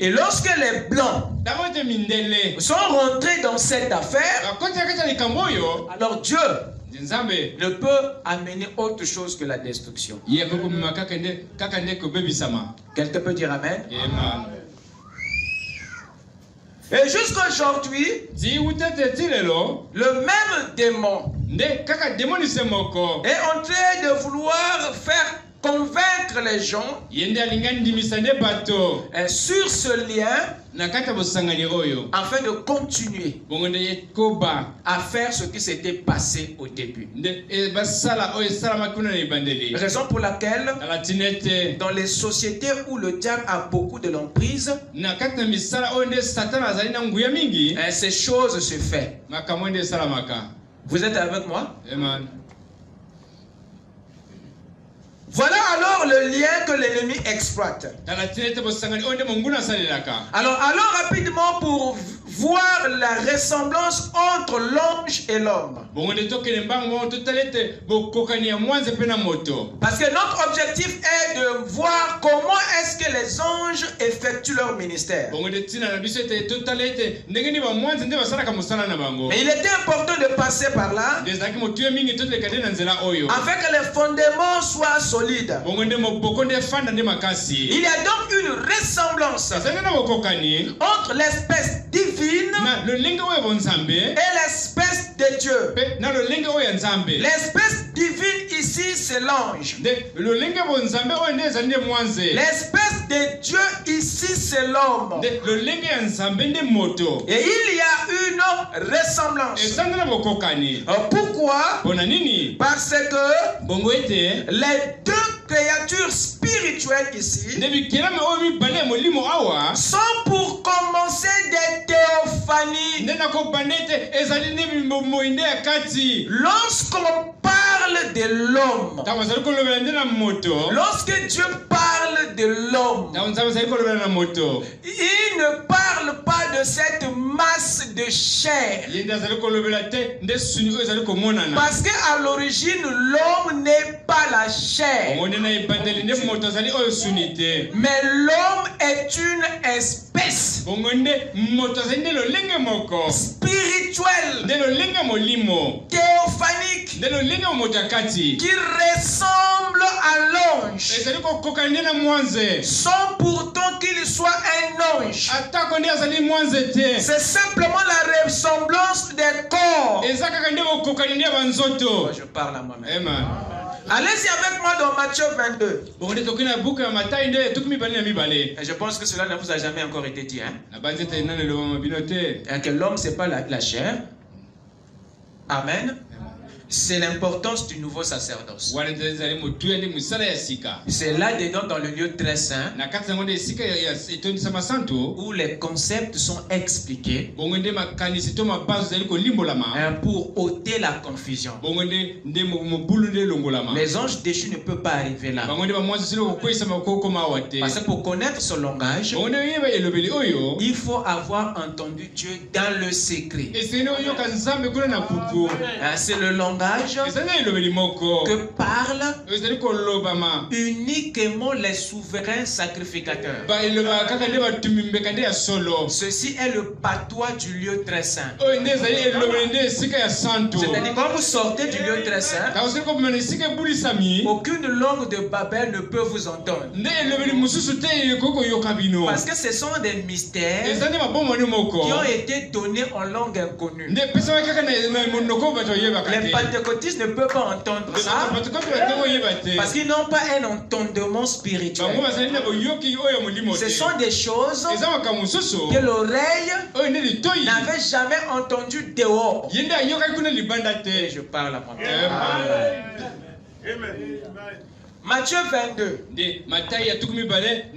Et lorsque les Blancs sont rentrés dans cette affaire, alors Dieu ne peut amener autre chose que la destruction. Quelqu'un peut dire Amen? Et jusqu'à aujourd'hui, le même démon est en train de vouloir faire convaincre les gens sur ce lien afin de continuer à faire ce qui s'était passé au début. Raison pour laquelle dans les sociétés où le diable a beaucoup de l'emprise, ces choses se font. Vous êtes avec moi? Amen. Voilà alors le lien que l'ennemi exploite. Alors allons rapidement pour voir la ressemblance entre l'ange et l'homme. Parce que notre objectif est de voir comment est-ce que les anges effectuent leur ministère. Mais il était important de passer par là afin que les fondements soient solides. Il y a donc une ressemblance entre l'espèce divine et l'espèce de Dieu. L'espèce divine ici, c'est l'ange. L'espèce de Dieu ici, c'est l'homme. Et il y a une ressemblance. Pourquoi? Parce que les deux créatures spirituelles ici sont pour commencer des théophanies. Lorsqu'on parle de l'homme, lorsque Dieu parle de l'homme, il ne parle pas de cette masse de chair. Parce qu'à l'origine, l'homme n'est pas la chair. Mais l'homme est une espèce spirituelle, théophanique, qui ressemble à l'ange, sans pourtant qu'il soit un ange. C'est simplement la ressemblance des corps. Je parle à moi-même. Allez-y avec moi dans Matthieu 22. Et je pense que cela ne vous a jamais encore été dit. Que l'homme, ce n'est pas la chair. Amen. C'est l'importance du nouveau sacerdoce. C'est là-dedans dans le lieu très saint où les concepts sont expliqués pour ôter la confusion. Les anges déchus ne peuvent pas arriver là. Parce que pour connaître ce langage, il faut avoir entendu Dieu dans le secret. C'est le langage que parlent uniquement les souverains sacrificateurs. Ceci est le patois du lieu très saint. C'est-à-dire quand vous sortez du lieu très saint, aucune langue de Babel ne peut vous entendre. Parce que ce sont des mystères qui ont été donnés en langue inconnue. Les pentecôtistes ne peuvent pas entendre ça parce qu'ils n'ont pas un entendement spirituel. Ce sont des choses que l'oreille n'avait jamais entendues dehors. Et je parle à moi-même. Matthieu 22.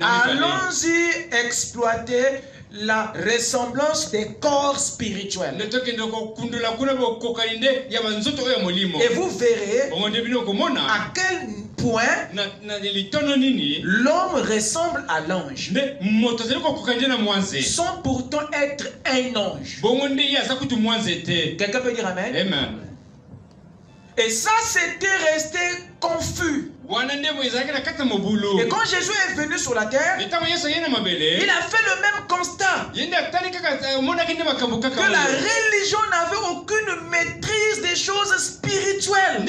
Allons-y exploiter la ressemblance des corps spirituels. Et vous verrez à quel point l'homme ressemble à l'ange sans pourtant être un ange. Quelqu'un peut dire amen? Amen. Et ça, c'était resté confus. Et quand Jésus est venu sur la terre, il a fait le même constat. Que la religion n'avait aucune maîtrise des choses spirituelles.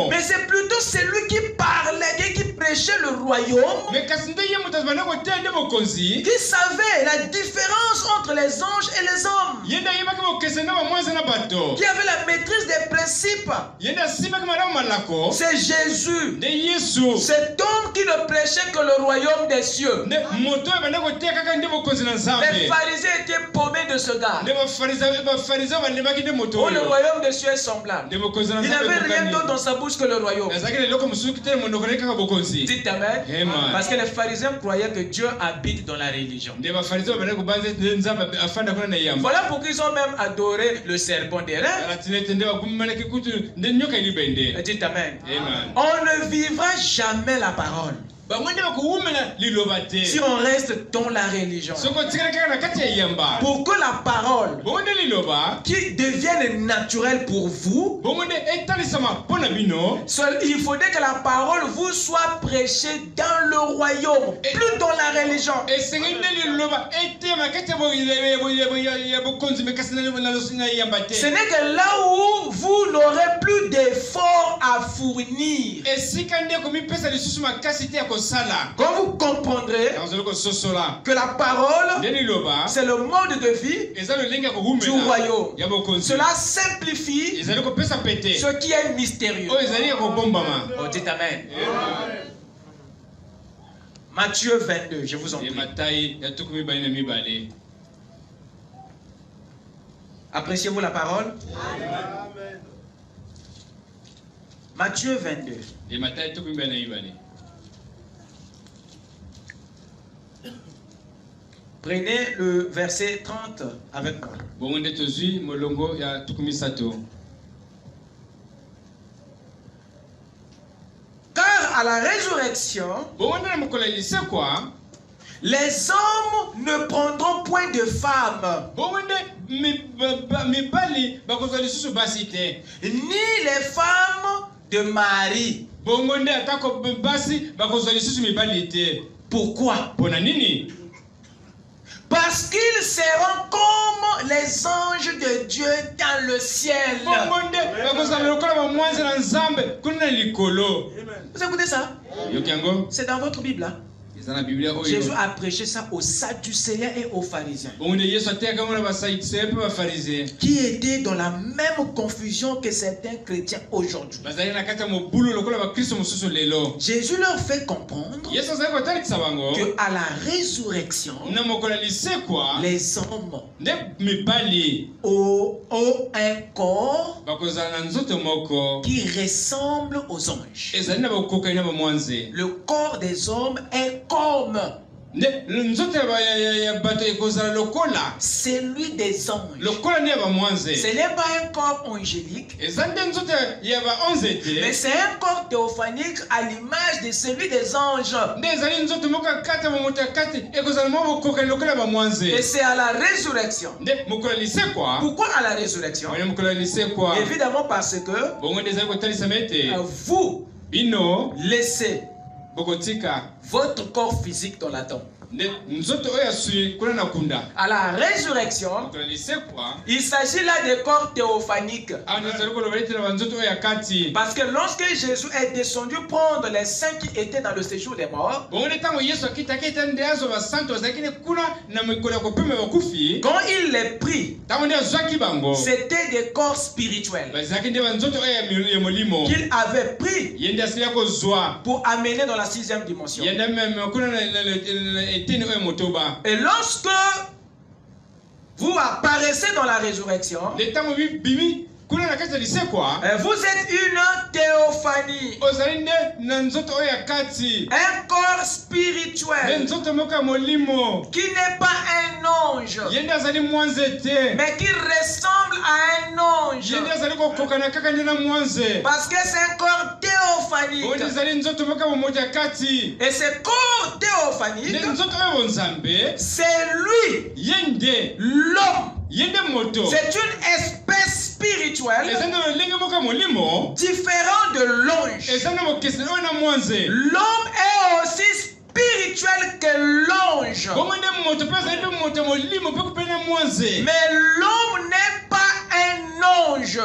Mais c'est plutôt celui qui parlait, qui prêchait le royaume, qui savait la différence entre les anges et les hommes, qui avait la maîtrise des principes. C'est Jésus, cet homme qui ne prêchait que le royaume des cieux. Les pharisiens étaient paumés de ce gars. Oh, le royaume des cieux est semblable. Il n'avait rien d'autre dans sa bouche que le royaume. Dites amen. Parce que les pharisiens croyaient que Dieu habite dans la religion. Voilà pourquoi ils ont même adoré le serpent des reins. Dites amen. On ne vivra jamais la parole. Si on reste dans la religion, pour que la parole qui devienne naturelle pour vous, il faudrait que la parole vous soit prêchée dans le royaume, plus dans la religion. Ce n'est que là où vous n'aurez plus d'efforts à fournir. Quand vous comprendrez que la parole, c'est le mode de vie du royaume. Cela simplifie ce qui est mystérieux. Oh, dites Amen. Matthieu 22, je vous en prie. Appréciez-vous la parole? Amen. Matthieu 22. Prenez le verset 30 avec moi. Car à la résurrection, les hommes ne prendront point de femmes, ni les femmes de mari. Pourquoi? Parce qu'ils seront comme les anges de Dieu dans le ciel. Vous écoutez ça? C'est dans votre Bible, hein? Jésus a prêché ça aux Sadducéens et aux pharisiens, qui étaient dans la même confusion que certains chrétiens aujourd'hui. Jésus leur fait comprendre que à la résurrection, les hommes ont un corps qui ressemble aux anges. Le corps des hommes est comme celui des anges. Ce n'est pas un corps angélique, mais c'est un corps théophanique à l'image de celui des anges. Et c'est à la résurrection. Pourquoi à la résurrection? Évidemment parce que vous laissez votre corps physique dans la tombe. À la résurrection, il s'agit là de corps théophaniques. Parce que lorsque Jésus est descendu prendre les saints qui étaient dans le séjour des morts, quand il les prit, c'était des corps spirituels qu'il avait pris pour amener dans la 6e dimension. Et lorsque vous apparaissez dans la résurrection, vous êtes une théophanie, un corps spirituel qui n'est pas un ange, mais qui ressemble à un ange, parce que c'est un corps théophanique. Et ce corps théophanique, c'est lui, l'homme. C'est une espèce spirituelle différente de l'ange. L'homme est aussi spirituel que l'ange, mais l'homme n'est pas un ange,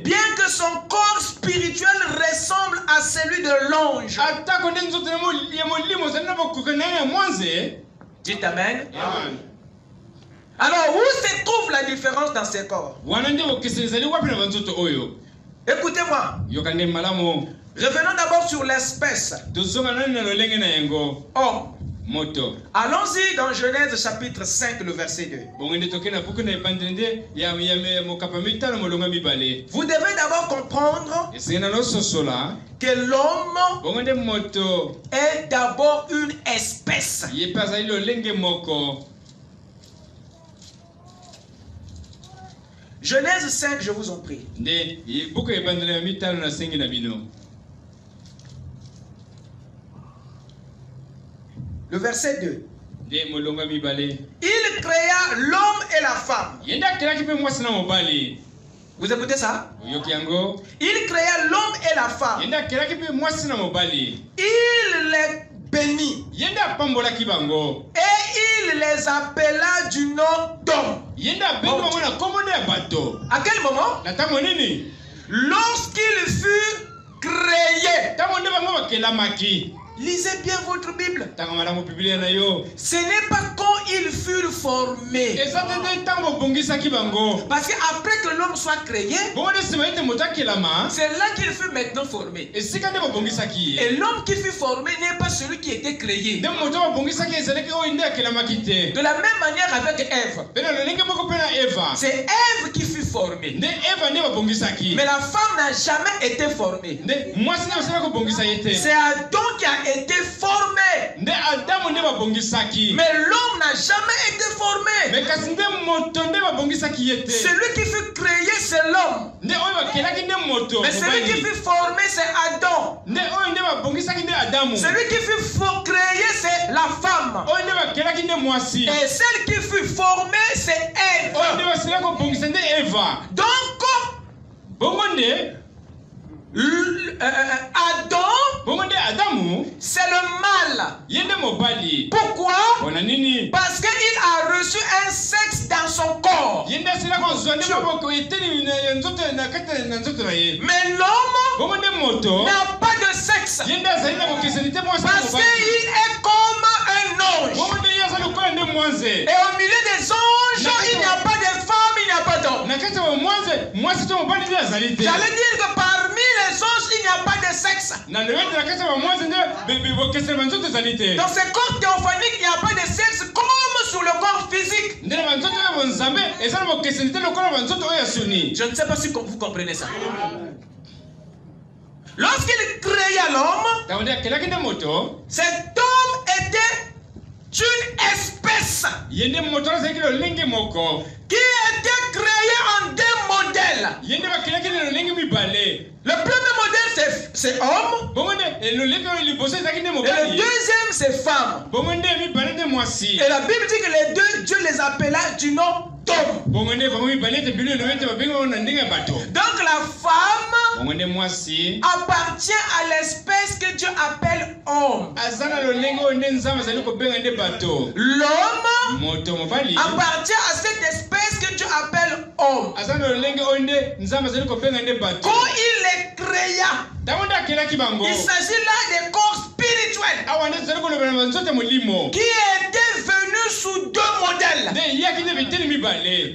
bien que son corps spirituel ressemble à celui de l'ange. Dites Amen. Alors, où se trouve la différence dans ces corps? Écoutez-moi. Revenons d'abord sur l'espèce. Homme. Allons-y dans Genèse chapitre 5, le verset 2. Vous devez d'abord comprendre que l'homme est d'abord une espèce. Genèse 5, je vous en prie. Le verset 2. Il créa l'homme et la femme. Vous écoutez ça? Il créa l'homme et la femme. Il les bénit. Et il les appela du nom d'homme. À quel moment? Lorsqu'il fut créé. Lisez bien votre Bible. Ce n'est pas quand ils furent formés. Parce qu'après que l'homme soit créé, c'est là qu'il fut maintenant formé. Et l'homme qui fut formé n'est pas celui qui était créé. De la même manière avec Ève. C'est Ève qui fut formée. Mais la femme n'a jamais été formée. C'est Adam qui a été formé. Mais l'homme n'a jamais été formé. Celui qui fut créé, c'est l'homme. Mais celui qui fut formé, c'est Adam. Celui qui fut créé, c'est la femme. Et celle qui fut formée, c'est Ève. Donc, Adam, c'est le mal. Pourquoi? Parce qu'il a reçu un sexe dans son corps. Mais l'homme n'a pas de sexe. Parce qu'il est comme un ange. Et au milieu des anges, il n'y a pas de femme, il n'y a pas d'homme. J'allais dire que parmi les anges, il n'y a pas de sexe. Dans ce corps théophanique, il n'y a pas de sexe comme sur le corps physique. Je ne sais pas si vous comprenez ça. Lorsqu'il créa l'homme, cet homme était une espèce qui était créée en deux modèles. Le premier modèle c'est homme. Et le deuxième c'est femme. Et la Bible dit que les deux, Dieu les appela du nom d'homme. Donc la femme appartient à l'espèce que Dieu appelle homme. L'homme appartient à cette espèce que Dieu appelle homme. Quand il les créa, il s'agit là des corps spirituels qui étaient venus sous deux modèles.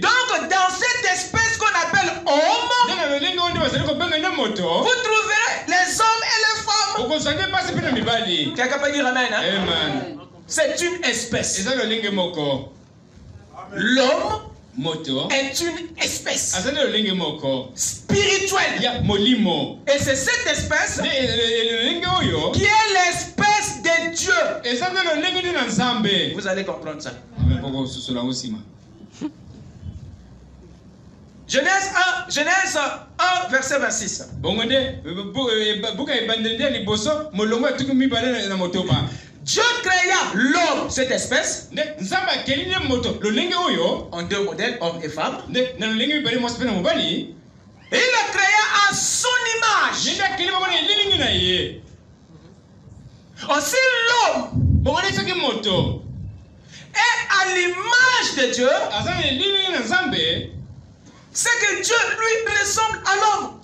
Donc dans cette espèce qu'on appelle homme, vous trouverez les hommes et les femmes. Quelqu'un peut dire amen, hein? C'est une espèce. L'homme est une espèce spirituelle. Et c'est cette espèce qui est l'espèce de Dieu. Vous allez comprendre ça. Genèse 1, verset 26. Dieu créa l'homme, cette espèce, en deux modèles, homme et femme. Et il le créa à son image. Aussi l'homme est à l'image de Dieu. C'est que Dieu lui ressemble à l'homme.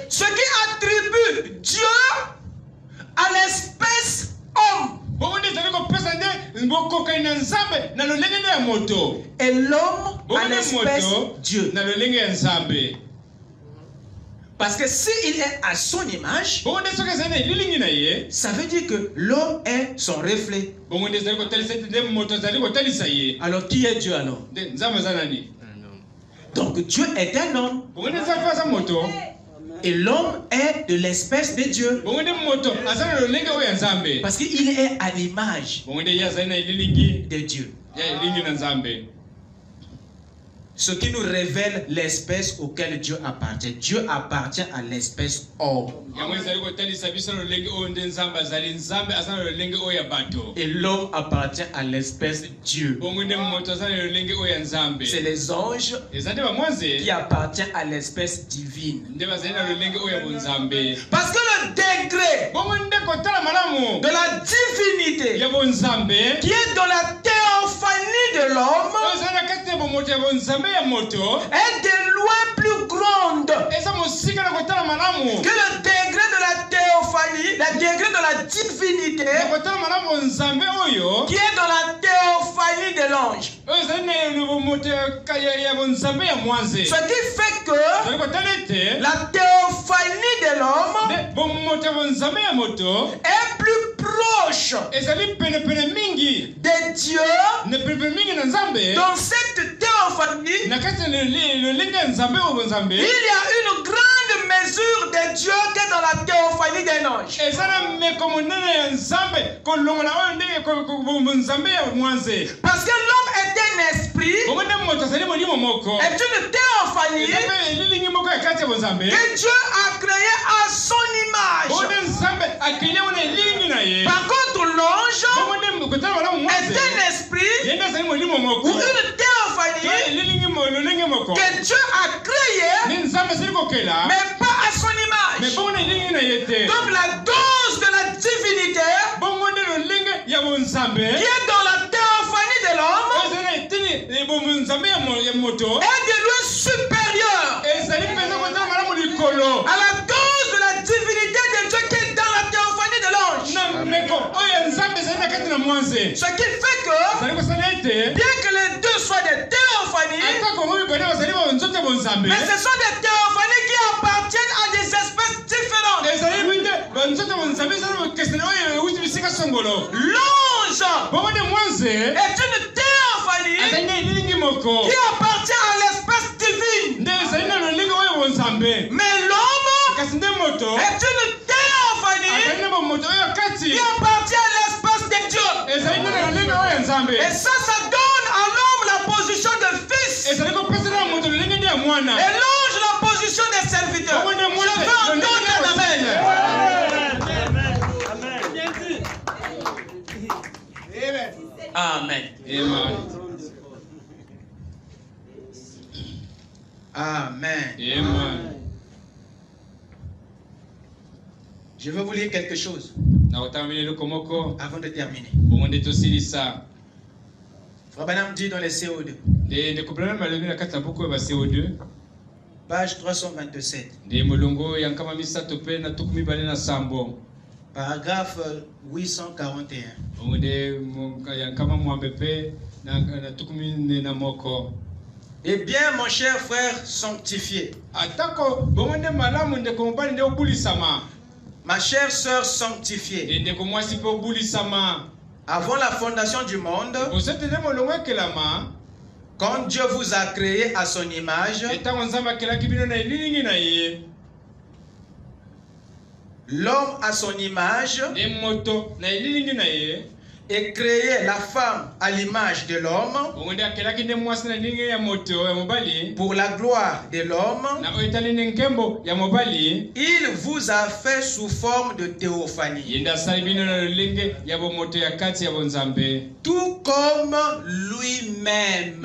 Ce qui attribue Dieu à l'espèce homme. Et l'homme à l'espèce Dieu. Parce que s'il est à son image, ça veut dire que l'homme est son reflet. Alors qui est Dieu alors? Donc Dieu est un homme. Et l'homme est de l'espèce de Dieu. Parce qu'il est à l'image de Dieu. ce qui nous révèle l'espèce auquel Dieu appartient. Dieu appartient à l'espèce homme. Et l'homme appartient à l'espèce Dieu. C'est les anges qui appartiennent à l'espèce divine. Parce que le degré de la divinité qui est dans la théophanie de l'homme est de loin plus grande que le degré de la théophanie, le degré de la divinité qui est dans la théophanie de l'ange. Ce qui fait que la théophanie de l'homme est plus proche de Dieu dans cette théophanie. Il y a une grande mesure de Dieu qui est dans la théophanie d'un ange. Parce que l'homme est un esprit, est une théophanie que Dieu a créée à son image. Par contre, l'ange est un esprit ou une théophanie que Dieu a créée, mais pas à son image. Donc la dose de la divinité qui est dans la théophanie de l'homme est de loin supérieure à la dose de la divinité de Dieu qui est dans la théophanie de l'ange. Ce qui fait que, bien que les deux soient des théophanies, mais ce sont des théophanies qui appartiennent à des espèces différentes. L'ange est une théophanie qui appartient à l'espèce divine. Mais l'homme est une théophanie qui appartient à l'espèce de Dieu. Et ça donne à l'homme la position de fils. Et l'ange la position de serviteur. Je veux entendre un amen. Amen. Amen. Je veux vous lire quelque chose avant de terminer. Frère Branham dit dans les CO2, page 327, paragraphe 841. Eh bien, mon cher frère sanctifié, ma chère sœur sanctifiée, avant la fondation du monde, quand Dieu vous a créé à son image, l'homme à son image, et créé la femme à l'image de l'homme pour la gloire de l'homme, il vous a fait sous forme de théophanie, tout comme lui-même.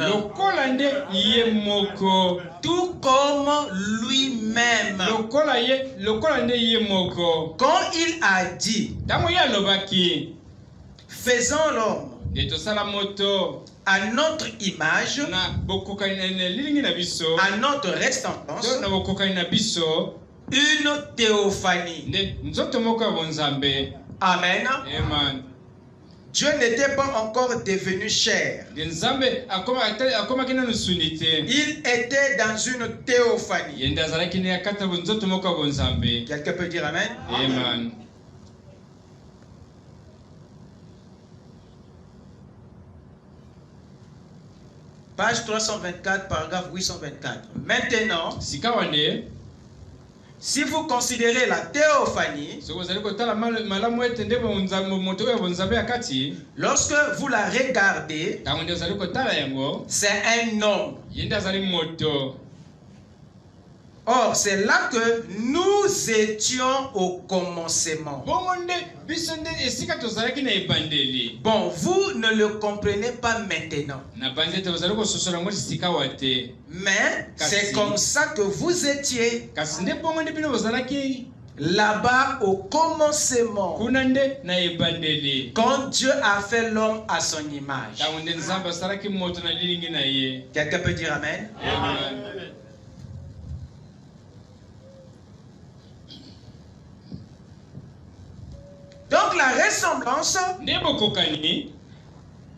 Tout comme lui-même. Quand il a dit, faisons l'homme à notre image, à notre ressemblance, une théophanie. Amen. Dieu n'était pas encore devenu chair. Il était dans une théophanie. Quelqu'un peut dire amen? Amen. Page 324, paragraphe 824. Maintenant, Si vous considérez la théophanie, lorsque vous la regardez, c'est un homme. Or, c'est là que nous étions au commencement. Bon, vous ne le comprenez pas maintenant. Mais c'est comme ça que vous étiez. Là-bas au commencement, quand Dieu a fait l'homme à son image. Quelqu'un peut dire Amen? Amen. Donc la ressemblance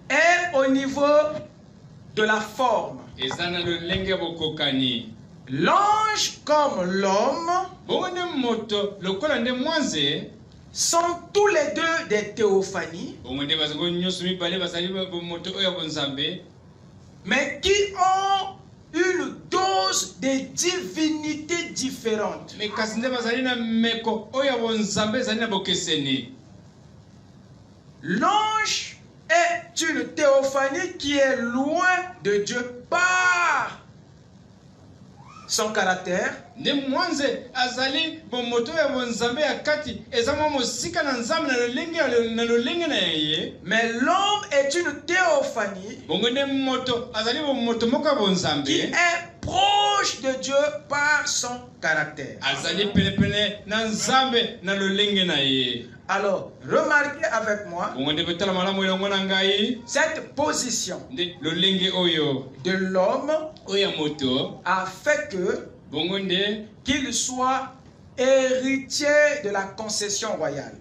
est au niveau de la forme. L'ange comme l'homme sont tous les deux des théophanies, mais qui ont une dose de divinité différente. L'ange est une théophanie qui est loin de Dieu par son caractère. Mais l'homme est une théophanie qui est proche de Dieu par son caractère. Alors, remarquez avec moi cette position de l'homme a fait que qu'il soit héritier de la concession royale.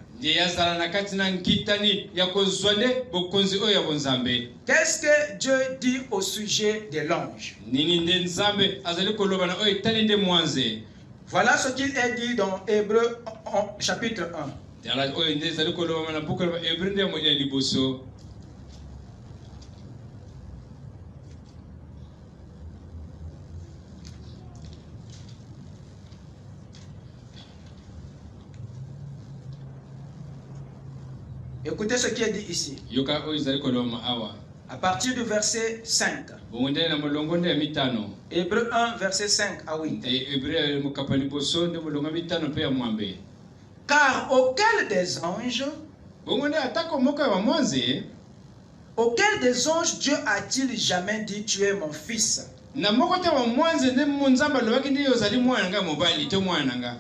Qu'est-ce que Dieu dit au sujet de l'ange? Voilà ce qu'il est dit dans Hébreux chapitre 1. Écoutez ce qui est dit ici. À partir du verset 5. Hébreux 1, verset 5 à 8. Car auquel des anges Dieu a-t-il jamais dit tu es mon fils?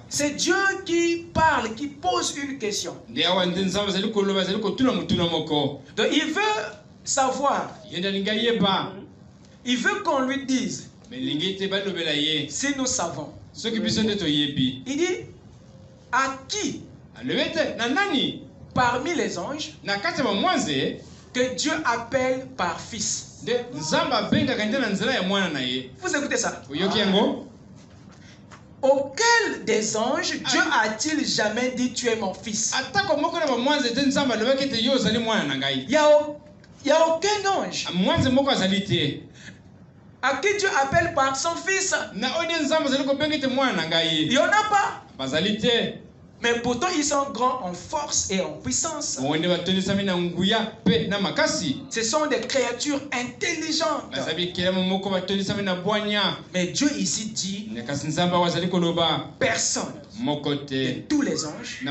C'est Dieu qui parle, qui pose une question. Donc il veut savoir. Il veut qu'on lui dise si nous savons. Il dit à qui parmi les anges que Dieu appelle par fils. Vous écoutez ça? Auquel des anges Dieu a-t-il jamais dit tu es mon fils? Il n'y a aucun ange à qui Dieu appelle par son fils. Il n'y en a pas. Mais pourtant ils sont grands en force et en puissance. Ce sont des créatures intelligentes. Mais Dieu ici dit personne de tous les anges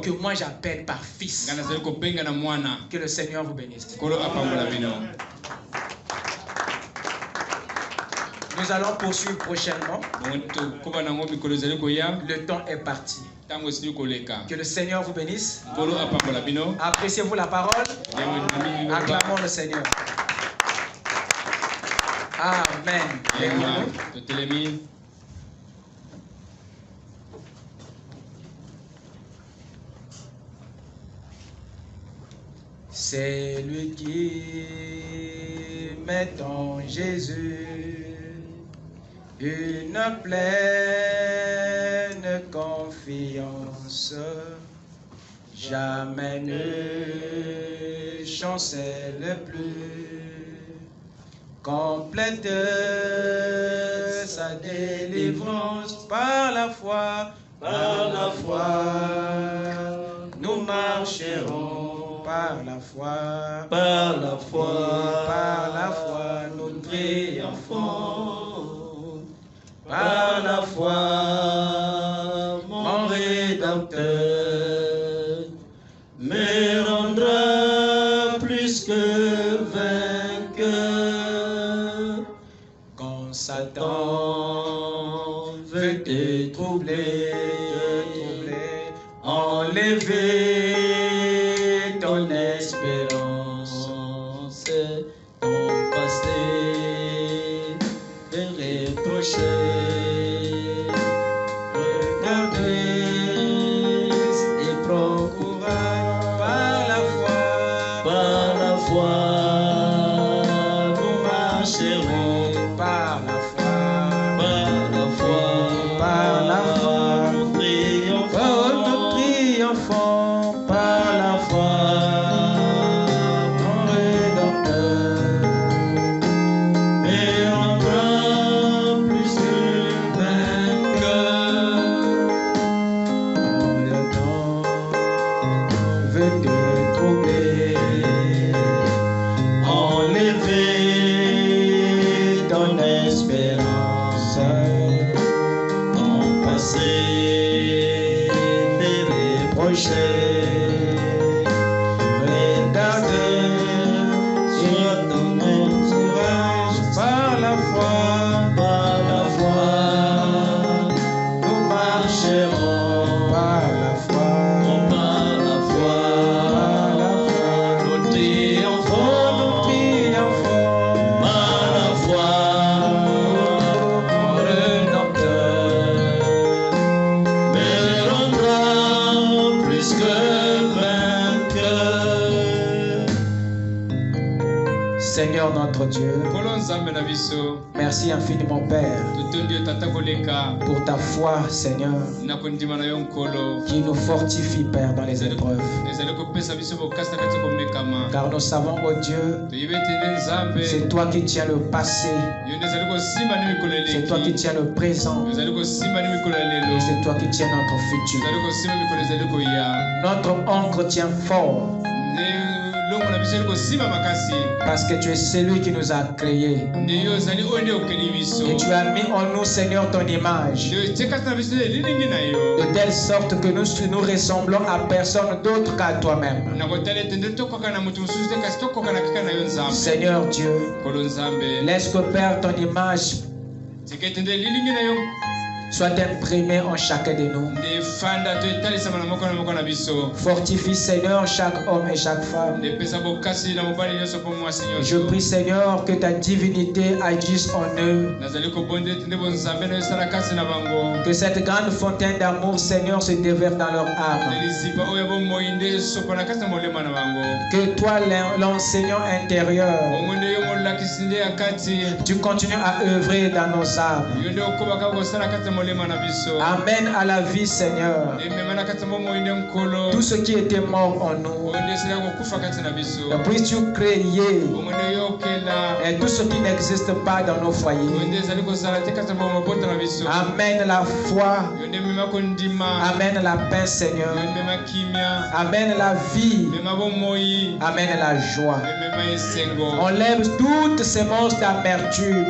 que moi j'appelle par fils. Que le Seigneur vous bénisse. Nous allons poursuivre prochainement. Le temps est parti. Que le Seigneur vous bénisse. Appréciez-vous la parole. Acclamons le Seigneur. Amen. C'est lui qui met en Jésus une pleine confiance, jamais ne chancelle plus, complète sa délivrance par la foi, par la foi. Nous marcherons par la foi, par la foi, par la foi. Nous triomphons par la foi. Mon Rédempteur me rendra plus que vainqueur. Quand Satan veut te troubler, enlever ton espérance, ton passé, te reprocher. Seigneur notre Dieu, merci infiniment Père pour ta foi Seigneur qui nous fortifie Père dans les épreuves. Car nous savons oh Dieu, c'est toi qui tiens le passé, c'est toi qui tiens le présent, et c'est toi qui tiens notre futur. Notre ancre tient fort parce que tu es celui qui nous a créés et tu as mis en nous Seigneur ton image de telle sorte que nous ressemblons à personne d'autre qu'à toi-même. Seigneur Dieu, laisse que Père ton image soit imprimé en chacun de nous. Fortifie Seigneur chaque homme et chaque femme. Je prie Seigneur que ta divinité agisse en eux. Que cette grande fontaine d'amour Seigneur se déverse dans leur âme. Que toi l'enseignant intérieur, tu continues à œuvrer dans nos âmes. Amène à la vie Seigneur tout ce qui était mort en nous. Puisses-tu créer et tout ce qui n'existe pas dans nos foyers. Amène la foi, amène la paix Seigneur, amène la vie, amène la joie. Enlève toutes ces monstres d'amertume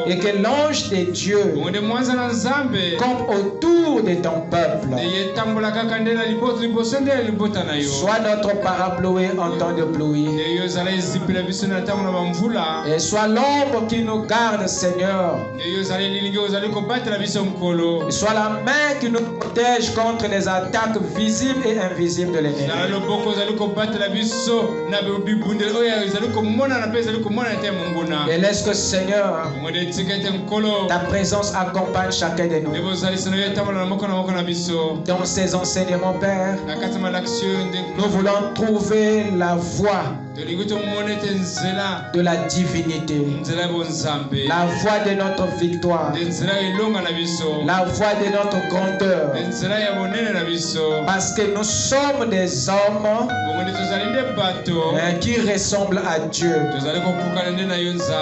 et que l'ange de Dieu comme autour de ton peuple. Sois notre parapluie en temps de pluie et sois l'ombre qui nous garde Seigneur, et sois la main qui nous protège contre les attaques visibles et invisibles de l'ennemi. Et laisse que Seigneur ta présence accompagne chacun de nous dans ces enseignements Père. Nous voulons trouver la voie de la divinité, la voie de notre victoire, la voie de notre grandeur, parce que nous sommes des hommes qui ressemblent à Dieu.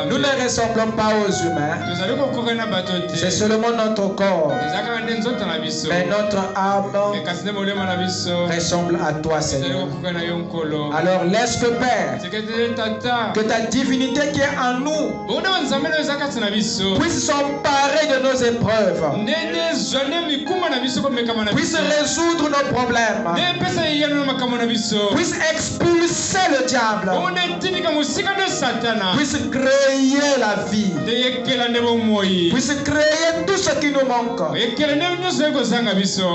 Nous ne ressemblons pas aux humains, c'est seulement notre corps, mais notre âme ressemble à toi, Seigneur. Alors laisse le Père que ta divinité qui est en nous puisse s'emparer de nos épreuves, puisse résoudre nos problèmes, puisse expulser le diable, puisse créer la vie, puisse créer tout ce qui nous manque,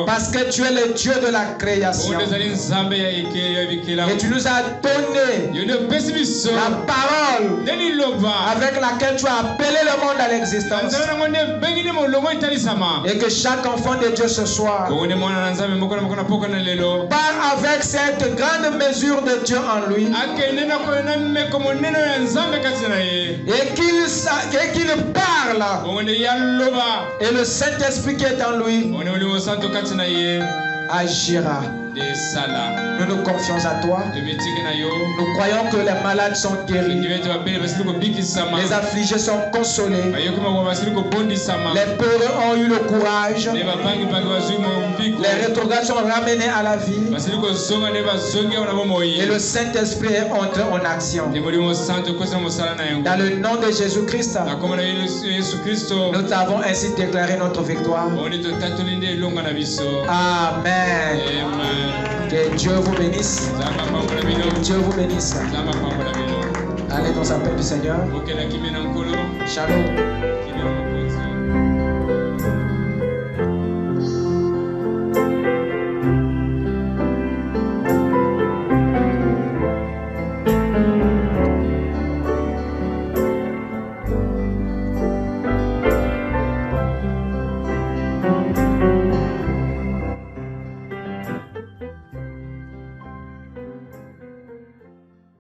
parce que tu es le Dieu de la création et tu nous as donné la parole avec laquelle tu as appelé le monde à l'existence, et que chaque enfant de Dieu ce soir part avec cette grande mesure de Dieu en lui, et qu'il parle, et le Saint-Esprit qui est en lui agira. Nous nous confions à toi. Nous croyons que les malades sont guéris, les affligés sont consolés, les peureux ont eu le courage, les rétrogrades sont ramenés à la vie, et le Saint-Esprit est entré en action. Dans le nom de Jésus-Christ, nous avons ainsi déclaré notre victoire. Amen. Que Dieu vous bénisse. Que Dieu vous bénisse. Allez dans sa paix du Seigneur. Shalom.